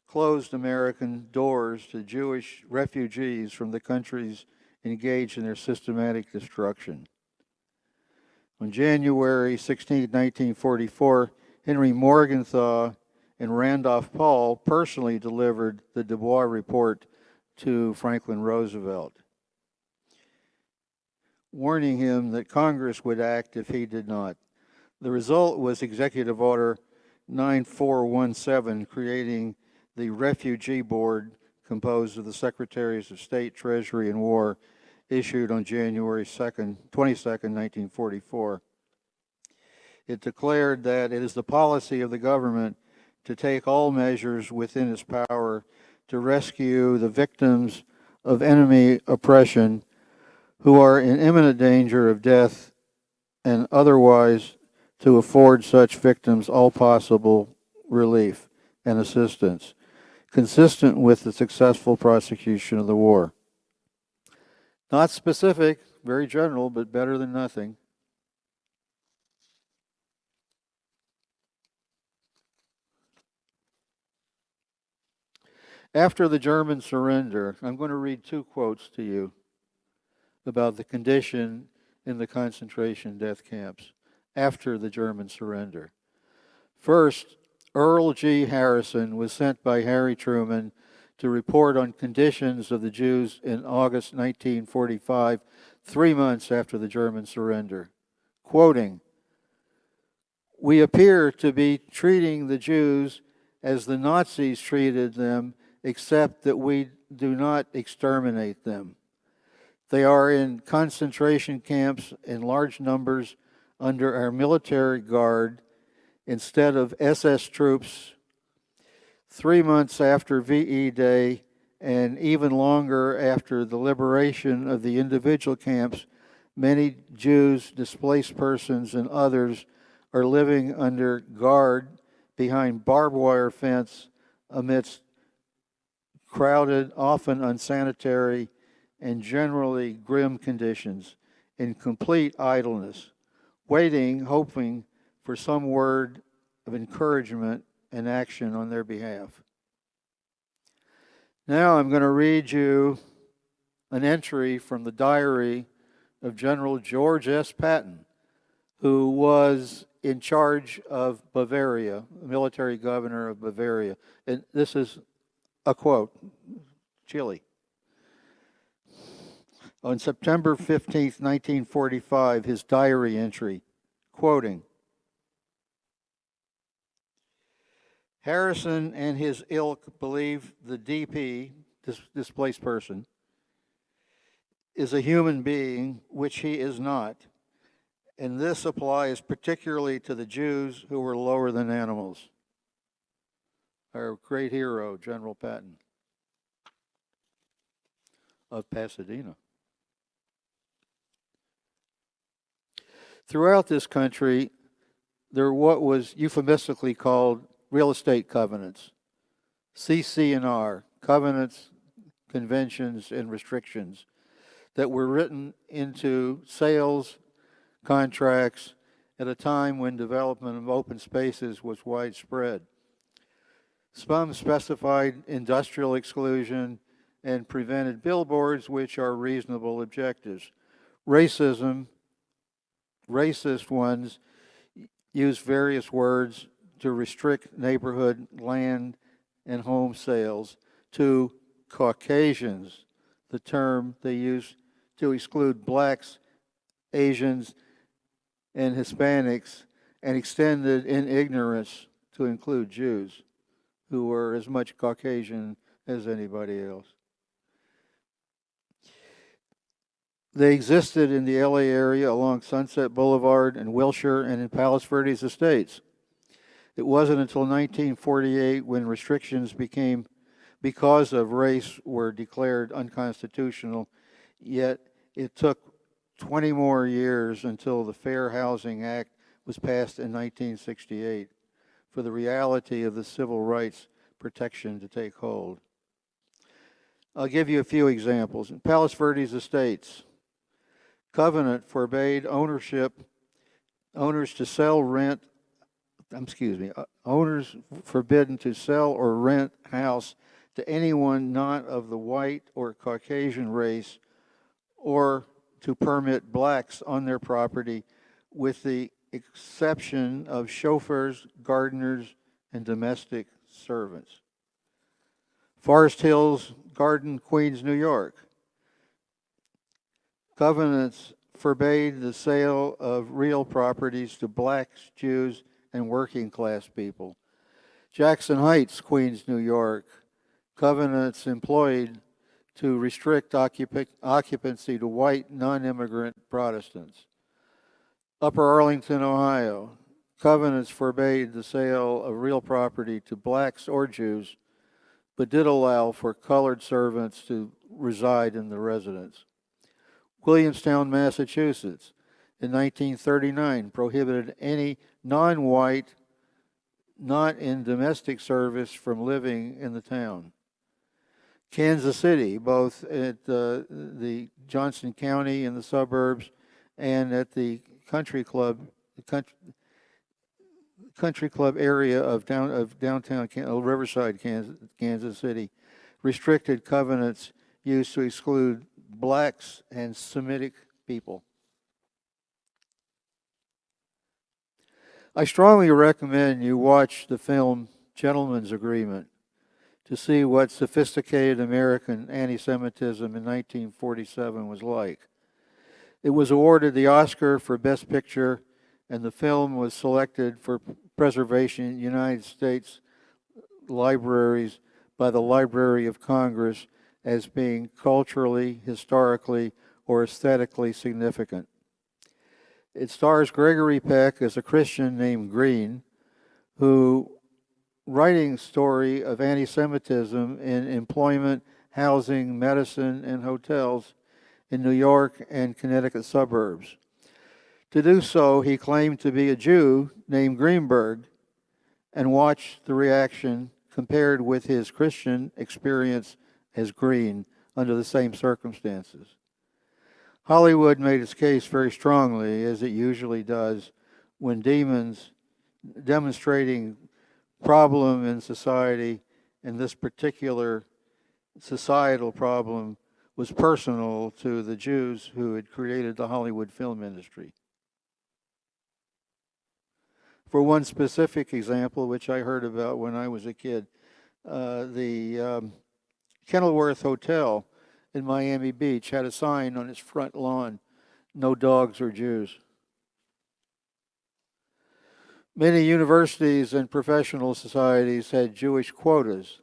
closed American doors to Jewish refugees from the countries engaged in their systematic destruction. On January 16, 1944, Henry Morgenthau and Randolph Paul personally delivered the Dubois report to Franklin Roosevelt, warning him that Congress would act if he did not. The result was Executive Order 9417, creating the Refugee Board, composed of the Secretaries of State, Treasury, and War, issued on January 22nd, 1944. It declared that it is the policy of the government to take all measures within its power to rescue the victims of enemy oppression who are in imminent danger of death, and otherwise to afford such victims all possible relief and assistance, consistent with the successful prosecution of the war. Not specific, very general, but better than nothing. After the German surrender, I'm going to read two quotes to you about the condition in the concentration death camps after the German surrender. First, Earl G. Harrison was sent by Harry Truman to report on conditions of the Jews in August 1945, 3 months after the German surrender. Quoting, "We appear to be treating the Jews as the Nazis treated them, except that we do not exterminate them. They are in concentration camps in large numbers under our military guard instead of SS troops 3 months after VE Day and even longer after the liberation of the individual camps. Many Jews, displaced persons, and others are living under guard behind barbed wire fence amidst crowded, often unsanitary, and generally grim conditions, in complete idleness, waiting, hoping for some word of encouragement and action on their behalf." Now I'm going to read you an entry from the diary of General George S. Patton, who was in charge of Bavaria, military governor of Bavaria. And this is a quote, Chile. On September 15th, 1945, his diary entry, quoting, Harrison and his ilk believe the DP, displaced person, is a human being, which he is not. And this applies particularly to the Jews who were lower than animals. Our great hero, General Patton of Pasadena. Throughout this country, there are what was euphemistically called real estate covenants, CC&R, covenants, conventions, and restrictions that were written into sales contracts at a time when development of open spaces was widespread. Some specified industrial exclusion and prevented billboards, which are reasonable objectives. Racist ones use various words to restrict neighborhood land and home sales to Caucasians, the term they use to exclude blacks, Asians, and Hispanics, and extended in ignorance to include Jews, who were as much Caucasian as anybody else. They existed in the LA area along Sunset Boulevard and Wilshire and in Palos Verdes Estates. It wasn't until 1948 when restrictions because of race, were declared unconstitutional, yet it took 20 more years until the Fair Housing Act was passed in 1968 for the reality of the civil rights protection to take hold. I'll give you a few examples. In Palos Verdes Estates, covenant forbade owners to sell, rent, owners forbidden to sell or rent house to anyone not of the white or Caucasian race, or to permit blacks on their property, with the exception of chauffeurs, gardeners, and domestic servants. Forest Hills Garden, Queens, New York. Covenants forbade the sale of real properties to blacks, Jews, and working class people. Jackson Heights, Queens, New York. Covenants employed to restrict occupancy to white non-immigrant Protestants. Upper Arlington, Ohio. Covenants forbade the sale of real property to blacks or Jews, but did allow for colored servants to reside in the residence. Williamstown, Massachusetts, in 1939, prohibited any non-white, not in domestic service, from living in the town. Kansas City, both at the Johnson County in the suburbs and at the country club area of downtown Riverside, Kansas City, restricted covenants used to exclude blacks and Semitic people. I strongly recommend you watch the film Gentleman's Agreement to see what sophisticated American anti-Semitism in 1947 was like. It was awarded the Oscar for Best Picture, and the film was selected for preservation in United States libraries by the Library of Congress as being culturally, historically, or aesthetically significant. It stars Gregory Peck as a Christian named Green, who, writing a story of anti-Semitism in employment, housing, medicine, and hotels in New York and Connecticut suburbs. To do so, he claimed to be a Jew named Greenberg and watched the reaction compared with his Christian experience as Green under the same circumstances. Hollywood made its case very strongly, as it usually does, when demons demonstrating problem in society, and this particular societal problem was personal to the Jews who had created the Hollywood film industry. For one specific example, which I heard about when I was a kid, the Kenilworth Hotel in Miami Beach had a sign on its front lawn, "No dogs or Jews." Many universities and professional societies had Jewish quotas.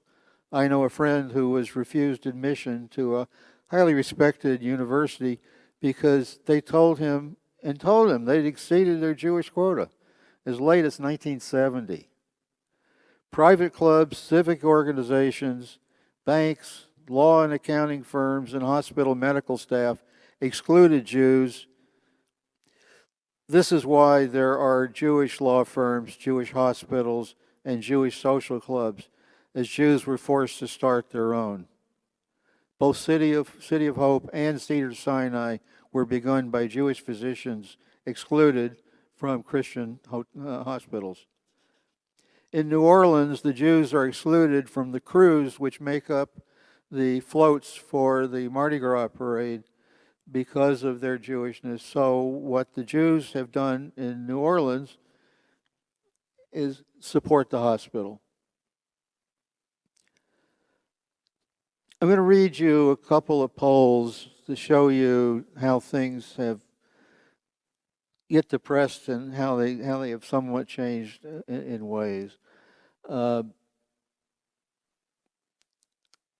I know a friend who was refused admission to a highly respected university because they told him they'd exceeded their Jewish quota as late as 1970. Private clubs, civic organizations, banks, law and accounting firms, and hospital medical staff excluded Jews. This is why there are Jewish law firms, Jewish hospitals, and Jewish social clubs, as Jews were forced to start their own. Both City of Hope and Cedars-Sinai were begun by Jewish physicians excluded from Christian hospitals. In New Orleans, the Jews are excluded from the crews which make up the floats for the Mardi Gras parade because of their Jewishness. So what the Jews have done in New Orleans is support the hospital. I'm going to read you a couple of polls to show you how things have get depressed and how they have somewhat changed in ways. The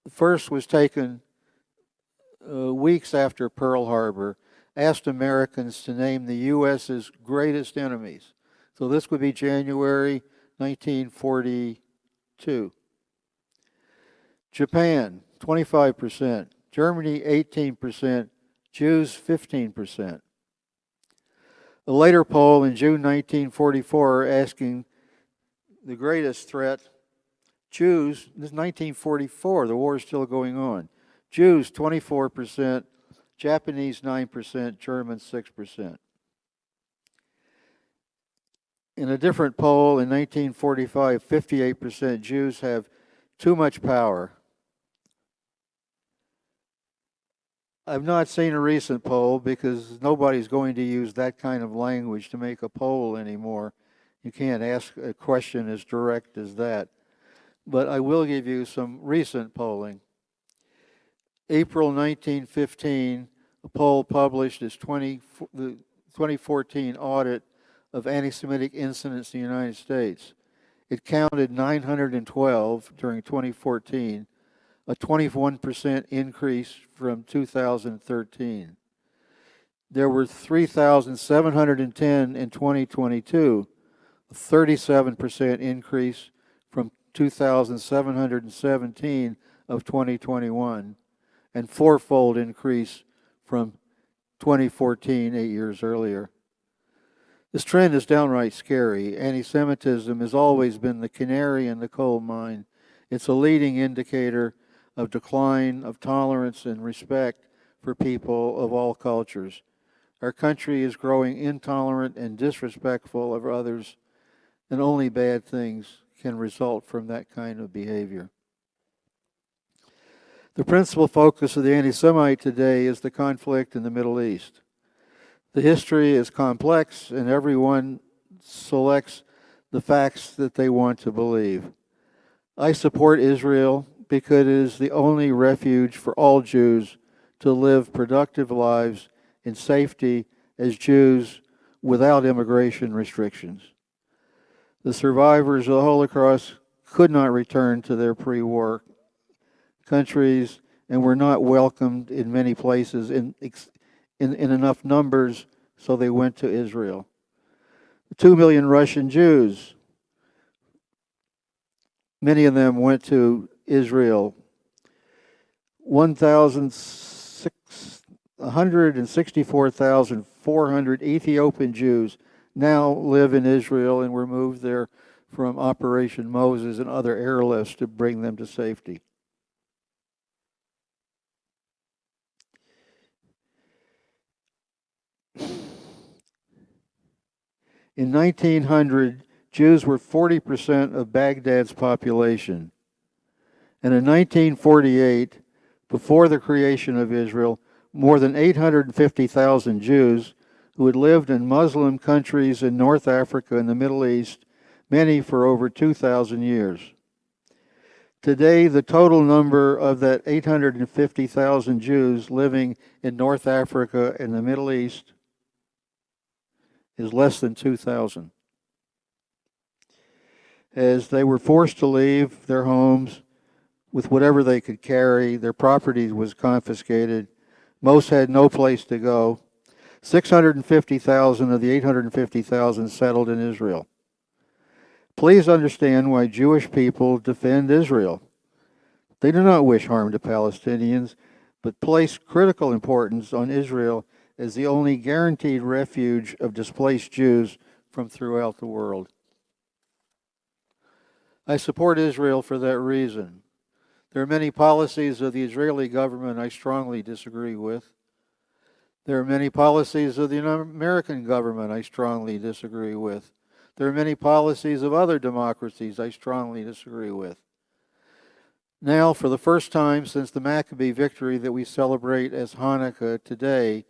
first was taken weeks after Pearl Harbor, asked Americans to name the U.S.'s greatest enemies. So this would be January 1942. Japan, 25%. Germany, 18%. Jews, 15%. A later poll in June 1944 asking the greatest threat, Jews, this is 1944, the war is still going on. Jews, 24%, Japanese, 9%, Germans, 6%. In a different poll in 1945, 58% Jews have too much power. I've not seen a recent poll because nobody's going to use that kind of language to make a poll anymore. You can't ask a question as direct as that. But I will give you some recent polling. April 1915, a poll published as the 2014 audit of anti-Semitic incidents in the United States. It counted 912 during 2014, a 21% increase from 2013. There were 3,710 in 2022, a 37% increase from 2,717 of 2021, and fourfold increase from 2014, 8 years earlier. This trend is downright scary. Anti-Semitism has always been the canary in the coal mine. It's a leading indicator of decline of tolerance and respect for people of all cultures. Our country is growing intolerant and disrespectful of others, and only bad things can result from that kind of behavior. The principal focus of the anti-Semite today is the conflict in the Middle East. The history is complex, and everyone selects the facts that they want to believe. I support Israel because it is the only refuge for all Jews to live productive lives in safety as Jews without immigration restrictions. The survivors of the Holocaust could not return to their pre-war countries and were not welcomed in many places in enough numbers, so they went to Israel. 2 million Russian Jews, many of them went to Israel. 164,400 Ethiopian Jews now live in Israel and were moved there from Operation Moses and other airlifts to bring them to safety. In 1900, Jews were 40% of Baghdad's population. And in 1948, before the creation of Israel, more than 850,000 Jews who had lived in Muslim countries in North Africa and the Middle East, many for over 2,000 years. Today, the total number of that 850,000 Jews living in North Africa and the Middle East is less than 2,000. as they were forced to leave their homes with whatever they could carry. Their property was confiscated. Most had no place to go. 650,000 of the 850,000 settled in Israel. Please understand why Jewish people defend Israel. They do not wish harm to Palestinians, but place critical importance on Israel as the only guaranteed refuge of displaced Jews from throughout the world. I support Israel for that reason. There are many policies of the Israeli government I strongly disagree with. There are many policies of the American government I strongly disagree with. There are many policies of other democracies I strongly disagree with. Now, for the first time since the Maccabee victory that we celebrate as Hanukkah today,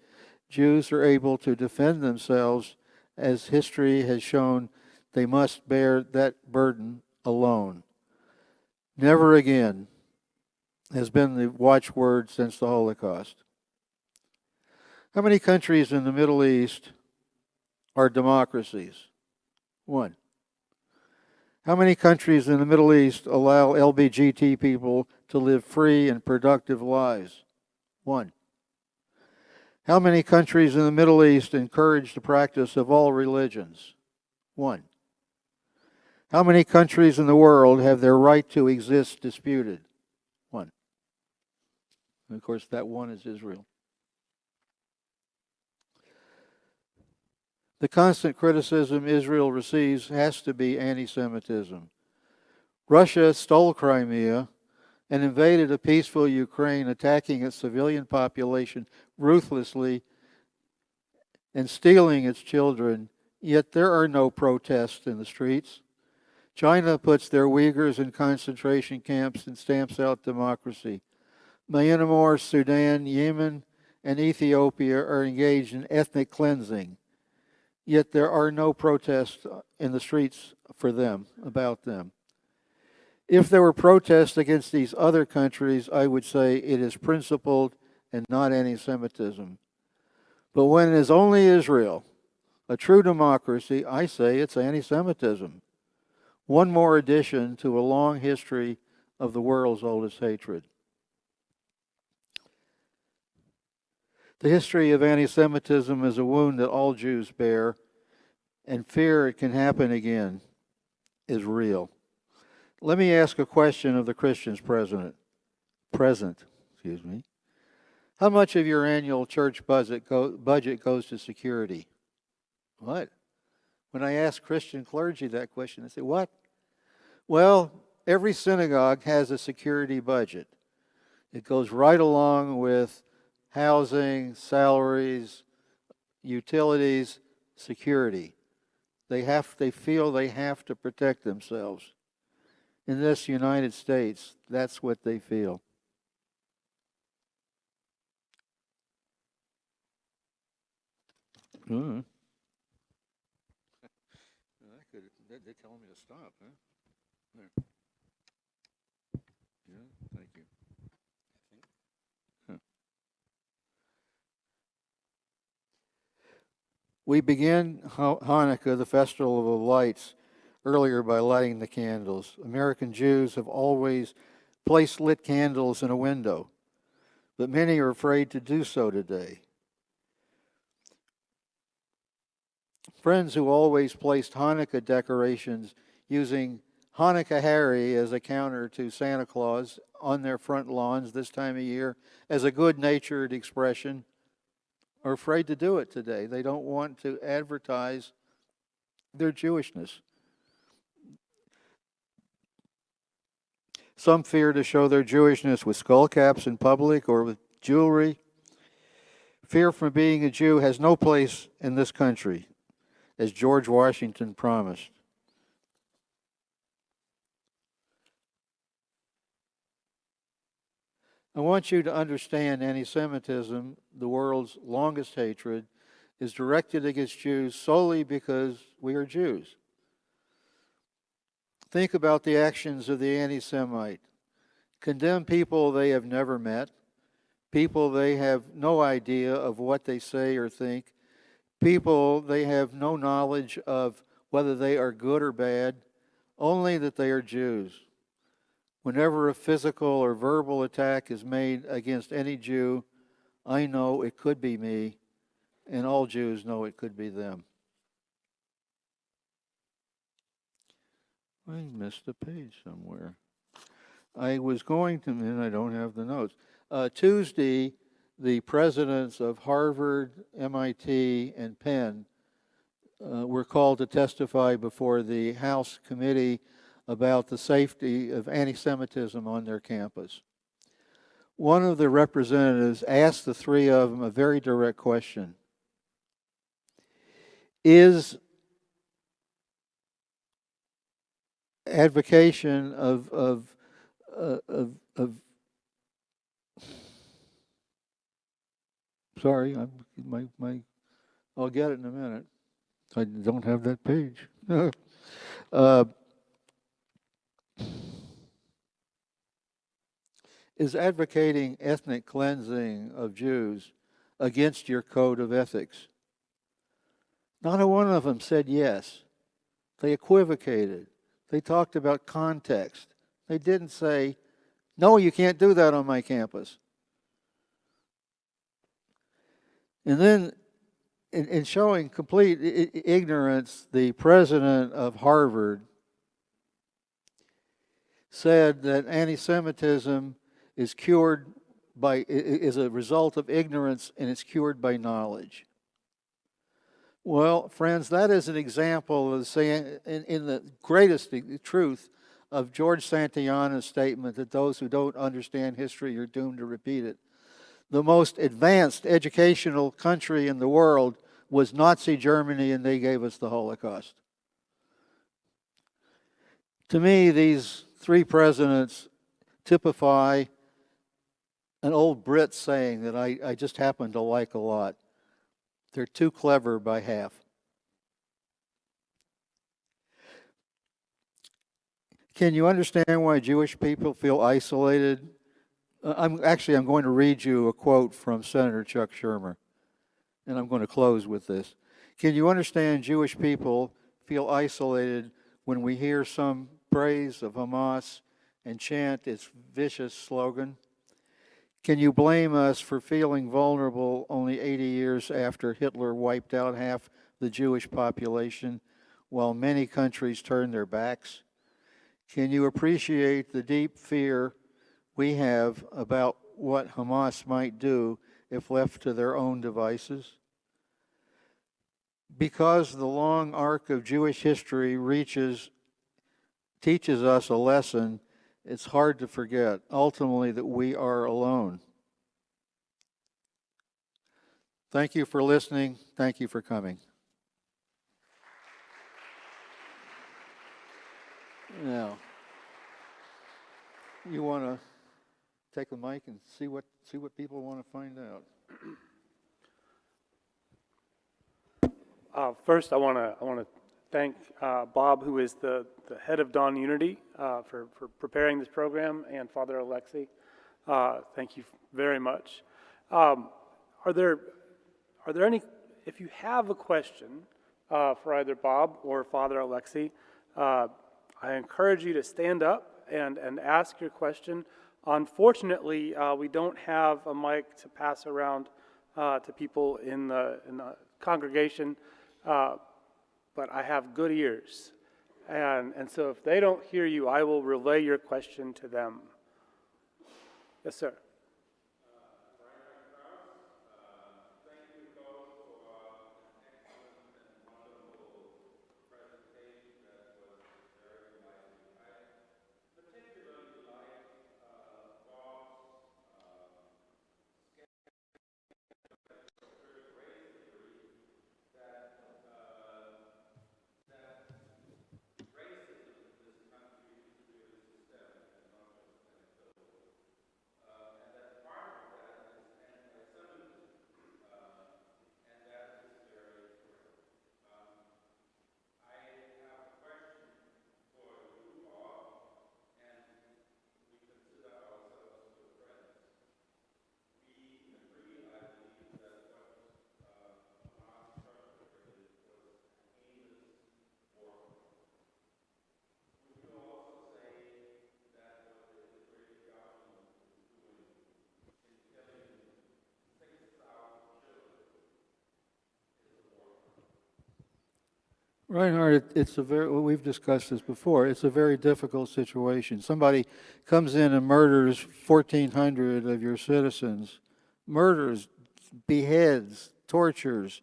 Jews are able to defend themselves as history has shown they must bear that burden alone. Never again has been the watchword since the Holocaust. How many countries in the Middle East are democracies? One. How many countries in the Middle East allow LGBT people to live free and productive lives? One. How many countries in the Middle East encourage the practice of all religions? One. How many countries in the world have their right to exist disputed? One. And of course, that one is Israel. The constant criticism Israel receives has to be anti-Semitism. Russia stole Crimea and invaded a peaceful Ukraine, attacking its civilian population ruthlessly and stealing its children, yet there are no protests in the streets. China puts their Uyghurs in concentration camps and stamps out democracy. Myanmar, Sudan, Yemen, and Ethiopia are engaged in ethnic cleansing, yet there are no protests in the streets for them, about them. If there were protests against these other countries, I would say it is principled and not anti-Semitism. But when it is only Israel, a true democracy, I say it's anti-Semitism. One more addition to a long history of the world's oldest hatred. The history of anti-Semitism is a wound that all Jews bear, and fear it can happen again is real. Let me ask a question of the Christians present. How much of your annual church budget goes to security? What? When I ask Christian clergy that question, they say, what? Well, every synagogue has a security budget. It goes right along with housing, salaries, utilities, security. They feel they have to protect themselves. In this United States, that's what they feel. Mm-hmm. They're telling me to stop, huh? There. Yeah, thank you. Huh. We begin Hanukkah, the festival of lights, earlier by lighting the candles. American Jews have always placed lit candles in a window, but many are afraid to do so today. Friends who always placed Hanukkah decorations using Hanukkah Harry as a counter to Santa Claus on their front lawns this time of year as a good-natured expression are afraid to do it today. They don't want to advertise their Jewishness. Some fear to show their Jewishness with skullcaps in public or with jewelry. Fear from being a Jew has no place in this country, as George Washington promised. I want you to understand anti-Semitism, the world's longest hatred, is directed against Jews solely because we are Jews. Think about the actions of the anti-Semite. Condemn people they have never met, people they have no idea of what they say or think, people they have no knowledge of whether they are good or bad, only that they are Jews. Whenever a physical or verbal attack is made against any Jew, I know it could be me, and all Jews know it could be them. I missed a page somewhere. I was going to, and I don't have the notes. Tuesday, the presidents of Harvard, MIT, and Penn were called to testify before the House Committee about the safety of anti-Semitism on their campus. One of the representatives asked the three of them a very direct question. Is advocation of sorry, I'll get it in a minute. I don't have that page. Is advocating ethnic cleansing of Jews against your code of ethics? Not a one of them said yes. They equivocated. They talked about context. They didn't say, no, you can't do that on my campus. And then, in showing complete ignorance, the president of Harvard said that anti-Semitism is a result of ignorance, and it's cured by knowledge. Well, friends, that is an example of saying, in the greatest truth of George Santayana's statement that those who don't understand history are doomed to repeat it. The most advanced educational country in the world was Nazi Germany, and they gave us the Holocaust. To me, these three presidents typify an old Brit saying that I just happen to like a lot. They're too clever by half. Can you understand why Jewish people feel isolated? I'm going to read you a quote from Senator Chuck Schumer, and I'm going to close with this. Can you understand Jewish people feel isolated when we hear some praise of Hamas and chant its vicious slogan? Can you blame us for feeling vulnerable only 80 years after Hitler wiped out half the Jewish population while many countries turned their backs? Can you appreciate the deep fear we have about what Hamas might do if left to their own devices? Because the long arc of Jewish history teaches us a lesson, it's hard to forget, ultimately, that we are alone. Thank you for listening. Thank you for coming. Now, you want to take a mic and see what people want to find out. First, I want to thank Bob, who is the head of Dawn Unity, for preparing this program, and Father Alexei. Thank you very much. Are there any? If you have a question for either Bob or Father Alexei, I encourage you to stand up and ask your question. Unfortunately, we don't have a mic to pass around to people in the congregation, but I have good ears. And so if they don't hear you, I will relay your question to them. Yes, sir. Reinhard, it's a very, well, we've discussed this before, it's a very difficult situation. Somebody comes in and murders 1,400 of your citizens, murders, beheads, tortures,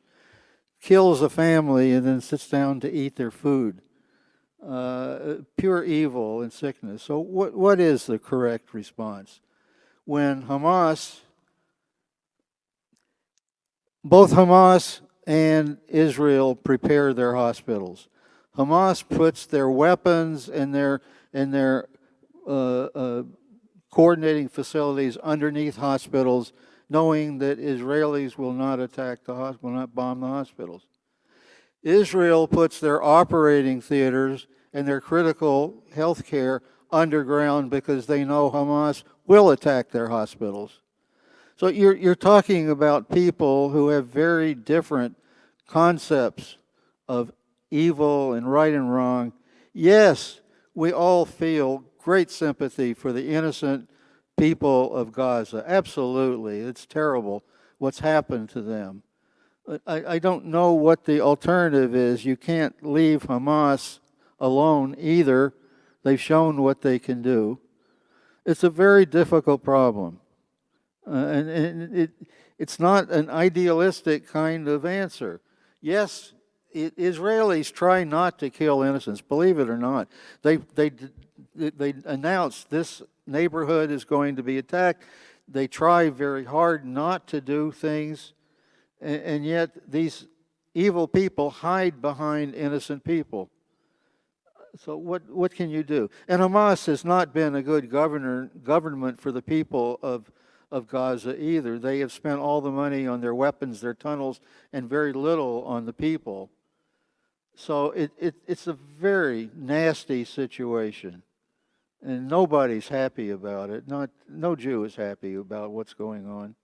kills a family, and then sits down to eat their food. Pure evil and sickness. So what is the correct response? When both Hamas and Israel prepare their hospitals. Hamas puts their weapons and their coordinating facilities underneath hospitals, knowing that Israelis will not attack the hospital, will not bomb the hospitals. Israel puts their operating theaters and their critical health care underground because they know Hamas will attack their hospitals. So you're talking about people who have very different concepts of evil and right and wrong. Yes, we all feel great sympathy for the innocent people of Gaza. Absolutely. It's terrible what's happened to them. I don't know what the alternative is. You can't leave Hamas alone either. They've shown what they can do. It's a very difficult problem. It's not an idealistic kind of answer. Yes, Israelis try not to kill innocents, believe it or not. They announced this neighborhood is going to be attacked. They try very hard not to do things, and yet these evil people hide behind innocent people. So what can you do? And Hamas has not been a good government for the people of Gaza either. They have spent all the money on their weapons, their tunnels, and very little on the people. So it's a very nasty situation, and nobody's happy about it. No Jew is happy about what's going on.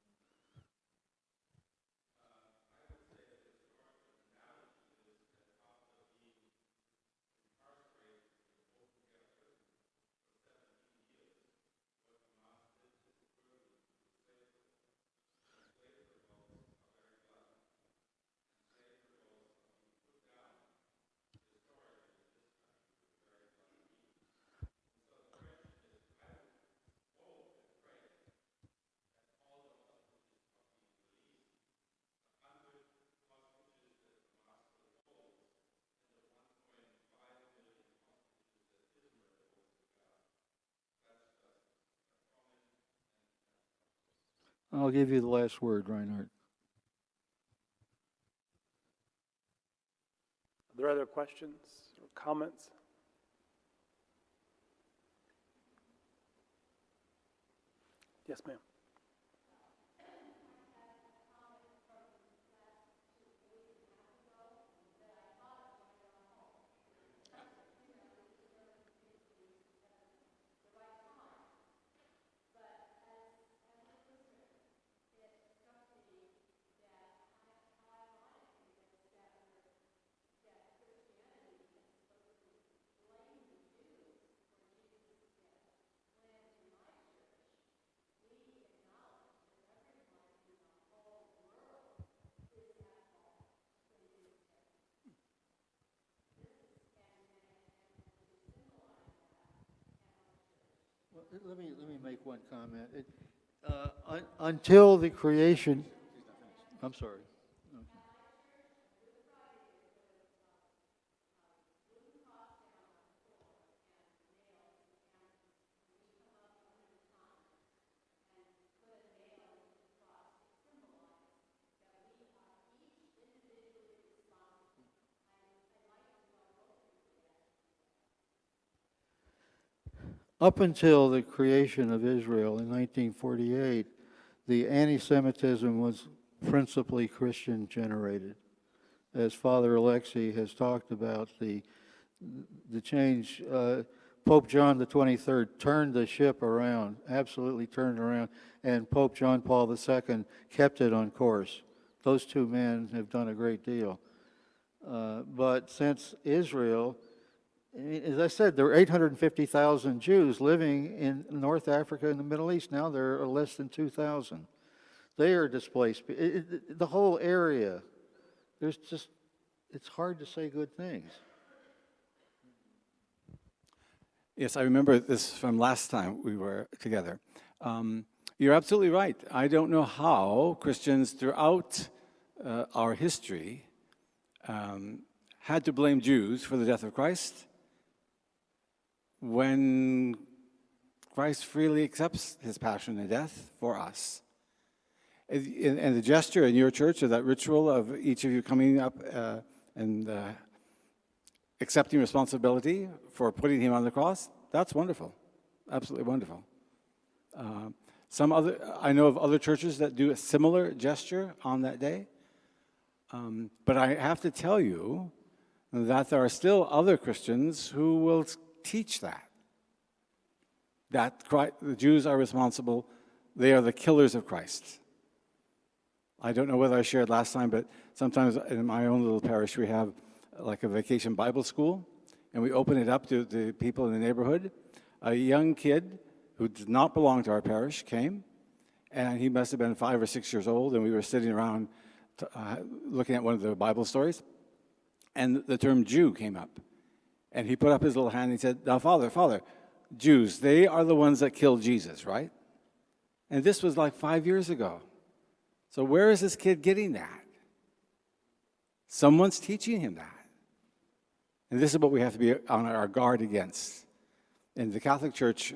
I'll give you the last word, Reinhard. Are there other questions or comments? Yes, ma'am. Let me make one comment. Until the creation, I'm sorry. Up until the creation of Israel in 1948, the anti-Semitism was principally Christian generated. As Father Alexei has talked about, the change, Pope John the 23rd turned the ship around, absolutely turned around, and Pope John Paul II kept it on course. Those two men have done a great deal. But since Israel, as I said, there were 850,000 Jews living in North Africa and the Middle East. Now there are less than 2,000. They are displaced. The whole area, there's just it's hard to say good things. Yes, I remember this from last time we were together. You're absolutely right. I don't know how Christians throughout our history had to blame Jews for the death of Christ when Christ freely accepts his passion and death for us. And the gesture in your church, or that ritual of each of you coming up and accepting responsibility for putting him on the cross, that's wonderful. Absolutely wonderful. I know of other churches that do a similar gesture on that day. But I have to tell you that there are still other Christians who will teach that the Jews are responsible. They are the killers of Christ. I don't know whether I shared last time, but sometimes in my own little parish we have like a vacation Bible school, and we open it up to the people in the neighborhood. A young kid who did not belong to our parish came, and he must have been 5 or 6 years old, and we were sitting around looking at one of the Bible stories, and the term Jew came up. And he put up his little hand and he said, "Now, Father, Jews, they are the ones that killed Jesus, right?" And this was like 5 years ago. So where is this kid getting that? Someone's teaching him that. And this is what we have to be on our guard against. In the Catholic Church,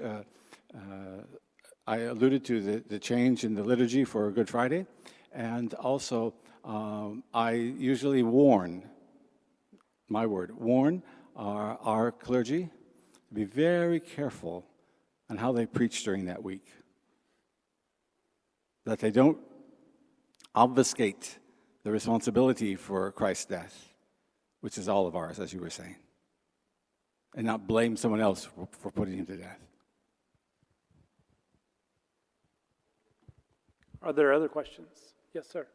I alluded to the change in the liturgy for Good Friday, and also I usually warn our clergy to be very careful on how they preach during that week, that they don't obfuscate the responsibility for Christ's death, which is all of ours, as you were saying, and not blame someone else for putting him to death. Are there other questions? Yes, sir.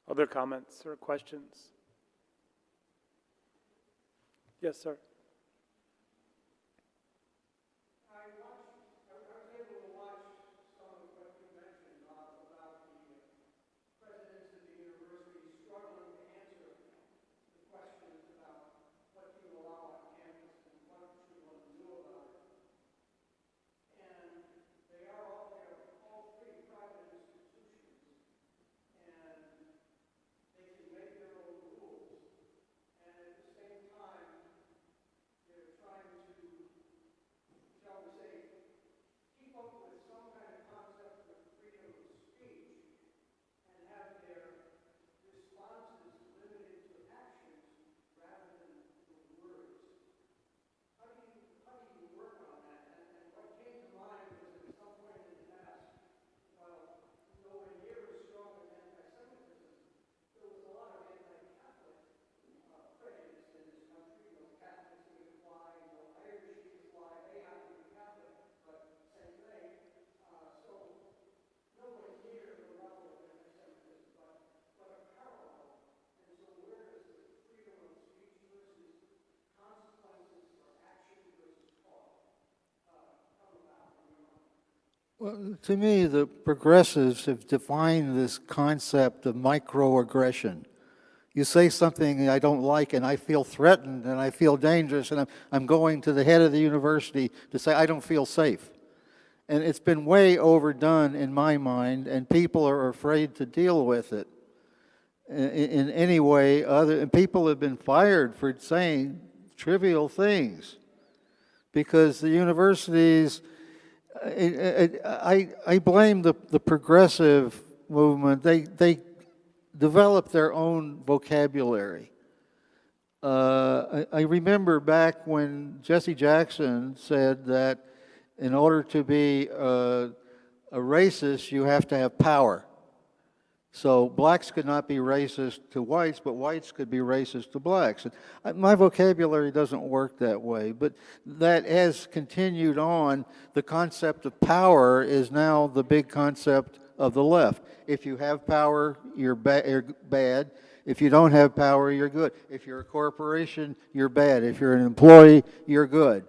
Other comments or questions? Yes, sir. Well, to me, the progressives have defined this concept of microaggression. You say something I don't like, and I feel threatened, and I feel dangerous, and I'm going to the head of the university to say I don't feel safe. And it's been way overdone in my mind, and people are afraid to deal with it in any way other. And people have been fired for saying trivial things. because the universities, I blame the progressive movement. They developed their own vocabulary. I remember back when Jesse Jackson said that in order to be a racist, you have to have power. So blacks could not be racist to whites, but whites could be racist to blacks. My vocabulary doesn't work that way, but that has continued on. The concept of power is now the big concept of the left. If you have power, you're bad. If you don't have power, you're good. If you're a corporation, you're bad. If you're an employee, you're good.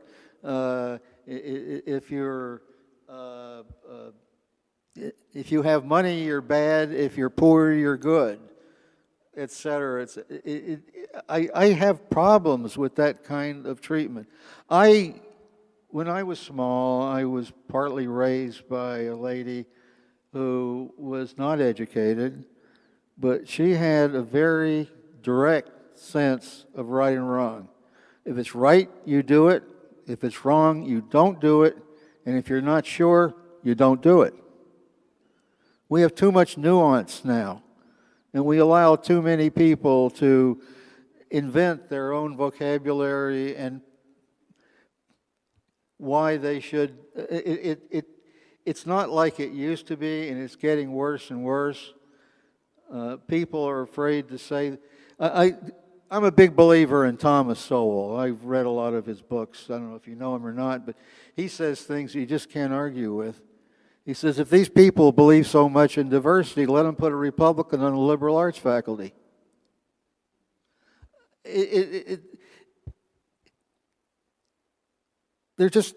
If you have money, you're bad. If you're poor, you're good, etc. I have problems with that kind of treatment. When I was small, I was partly raised by a lady who was not educated, but she had a very direct sense of right and wrong. If it's right, you do it. If it's wrong, you don't do it. And if you're not sure, you don't do it. We have too much nuance now, and we allow too many people to invent their own vocabulary and why they should. It's not like it used to be, and it's getting worse and worse. People are afraid to say. I'm a big believer in Thomas Sowell. I've read a lot of his books. I don't know if you know him or not, but he says things you just can't argue with. He says, if these people believe so much in diversity, let them put a Republican on the liberal arts faculty. There are just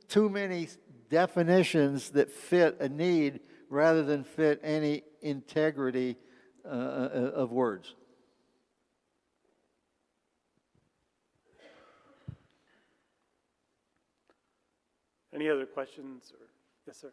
too many definitions that fit a need rather than fit any integrity of words. Any other questions? Or yes, sir.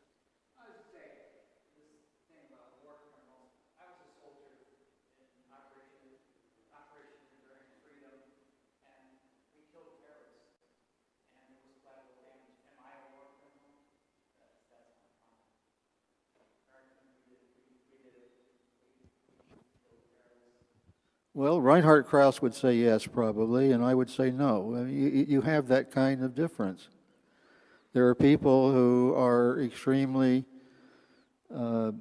Well, Reinhard Krauss would say yes, probably, and I would say no. I mean, you have that kind of difference. There are people who are extremely I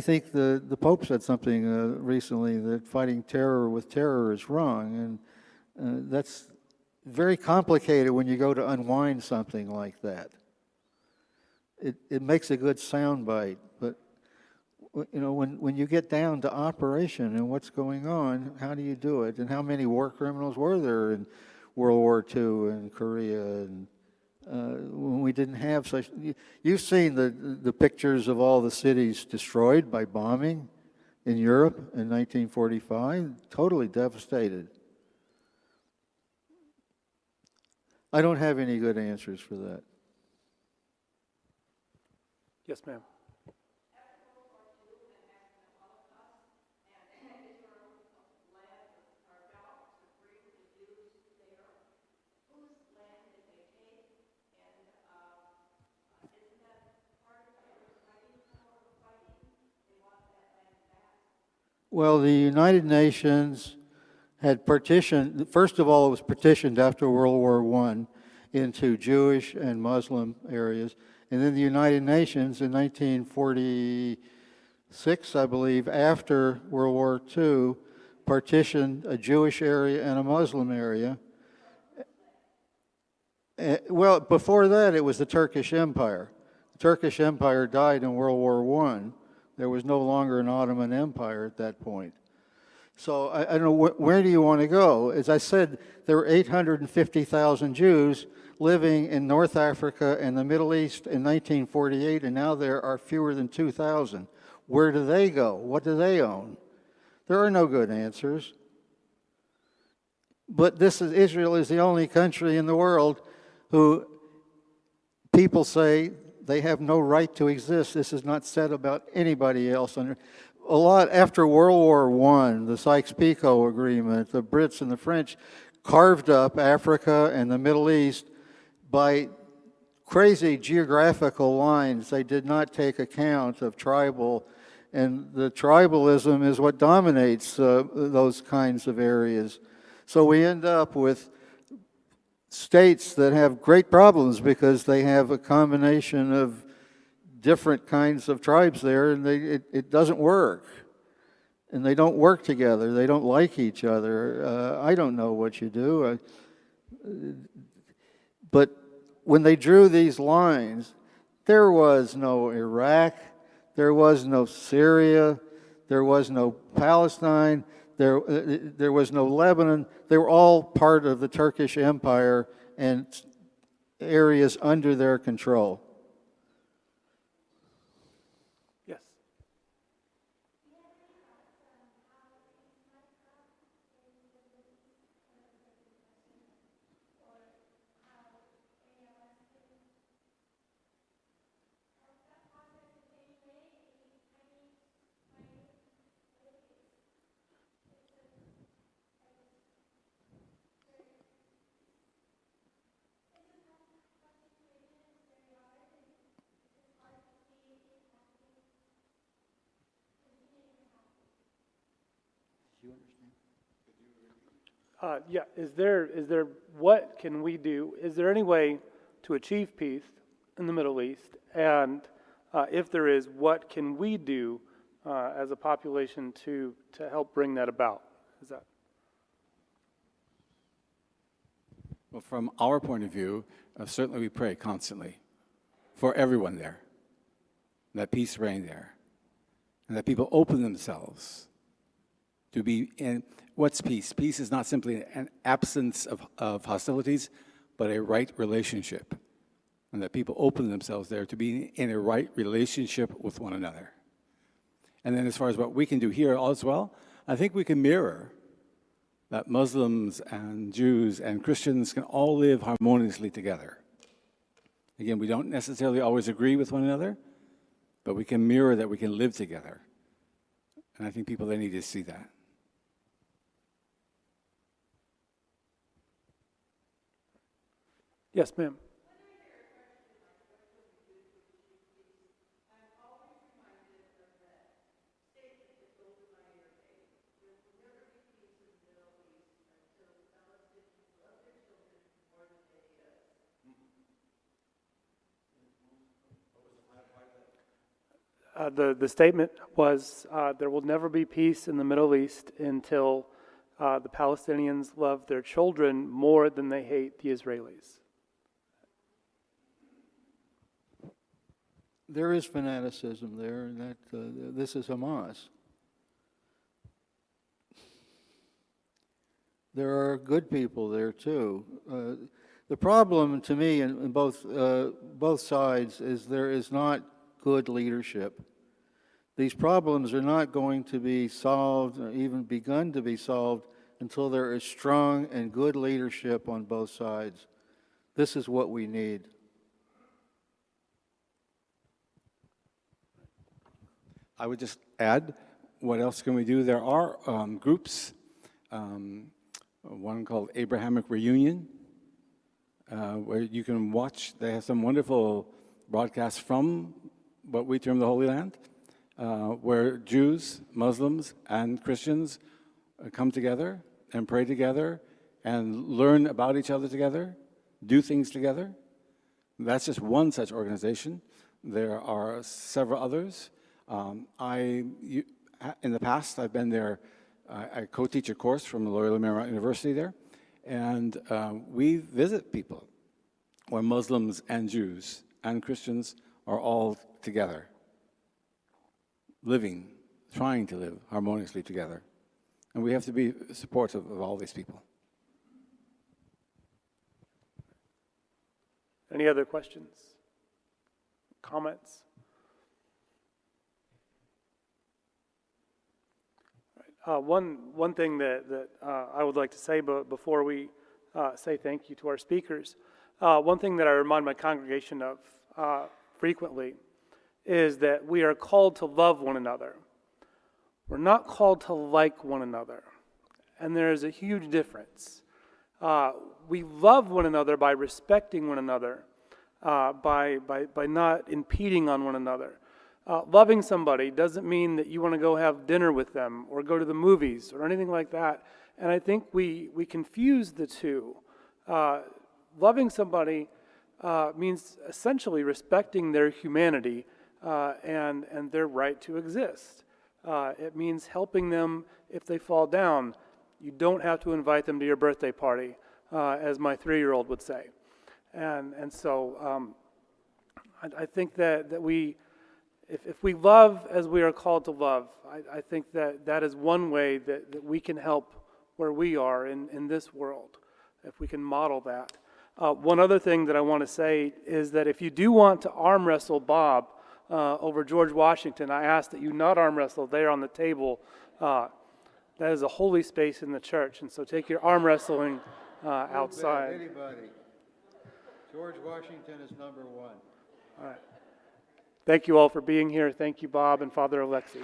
think the Pope said something recently that fighting terror with terror is wrong, and that's very complicated when you go to unwind something like that. It makes a good soundbite, but you know, when you get down to operation and what's going on, how do you do it? And how many war criminals were there in World War II and Korea, and when we didn't have such? You've seen the pictures of all the cities destroyed by bombing in Europe in 1945, totally devastated. I don't have any good answers for that. Yes, ma'am. Well, the United Nations had partitioned, first of all, it was partitioned after World War I into Jewish and Muslim areas. And then the United Nations in 1946, I believe, after World War II, partitioned a Jewish area and a Muslim area. Well, before that, it was the Turkish Empire. The Turkish Empire died in World War I. There was no longer an Ottoman Empire at that point. So I don't know, where do you want to go? As I said, there were 850,000 Jews living in North Africa and the Middle East in 1948, and now there are fewer than 2,000. Where do they go? What do they own? There are no good answers. But Israel is the only country in the world who people say they have no right to exist. This is not said about anybody else. And a lot after World War I, the Sykes-Picot Agreement, the Brits and the French carved up Africa and the Middle East by crazy geographical lines. They did not take account of tribal, and the tribalism is what dominates those kinds of areas. So we end up with states that have great problems because they have a combination of different kinds of tribes there, and it doesn't work. And they don't work together. They don't like each other. I don't know what you do. But when they drew these lines, there was no Iraq, there was no Syria, there was no Palestine, there was no Lebanon. They were all part of the Turkish Empire and areas under their control. Yes. Yeah, is there, what can we do? Is there any way to achieve peace in the Middle East? And if there is, what can we do as a population to help bring that about? Is that? Well, from our point of view, certainly we pray constantly for everyone there, that peace reign there, and that people open themselves to be in. What's peace? Peace is not simply an absence of hostilities, but a right relationship, and that people open themselves there to be in a right relationship with one another. And then as far as what we can do here as well, I think we can mirror that Muslims and Jews and Christians can all live harmoniously together. Again, we don't necessarily always agree with one another, but we can mirror that we can live together. And I think people, they need to see that. Yes, ma'am. The statement was there will never be peace in the Middle East until the Palestinians love their children more than they hate the Israelis. There is fanaticism there, and that this is Hamas. There are good people there too. The problem to me in both sides is there is not good leadership. These problems are not going to be solved or even begun to be solved until there is strong and good leadership on both sides. This is what we need. I would just add, what else can we do? There are groups, one called Abrahamic Reunion, where you can watch. They have some wonderful broadcasts from what we term the Holy Land, where Jews, Muslims, and Christians come together and pray together and learn about each other together, do things together. That's just one such organization. There are several others. In the past, I've been there. I co-teach a course from Loyola Marymount University there, and we visit people where Muslims and Jews and Christians are all together, living, trying to live harmoniously together. And we have to be supportive of all these people. Any other questions? Comments? One thing that I would like to say before we say thank you to our speakers, one thing that I remind my congregation of, frequently is that we are called to love one another. We're not called to like one another. And there is a huge difference. We love one another by respecting one another, by not impeding on one another. Loving somebody doesn't mean that you want to go have dinner with them or go to the movies or anything like that. And I think we confuse the two. Loving somebody means essentially respecting their humanity and their right to exist. It means helping them if they fall down. You don't have to invite them to your birthday party, as my 3-year-old would say. And so I think that we, if we love as we are called to love, I think that is one way that we can help where we are in this world, if we can model that. One other thing that I want to say is that if you do want to arm wrestle Bob over George Washington, I ask that you not arm wrestle there on the table. That is a holy space in the church, and so take your arm wrestling outside. Anybody. George Washington is number one. All right. Thank you all for being here. Thank you, Bob and Father Alexei.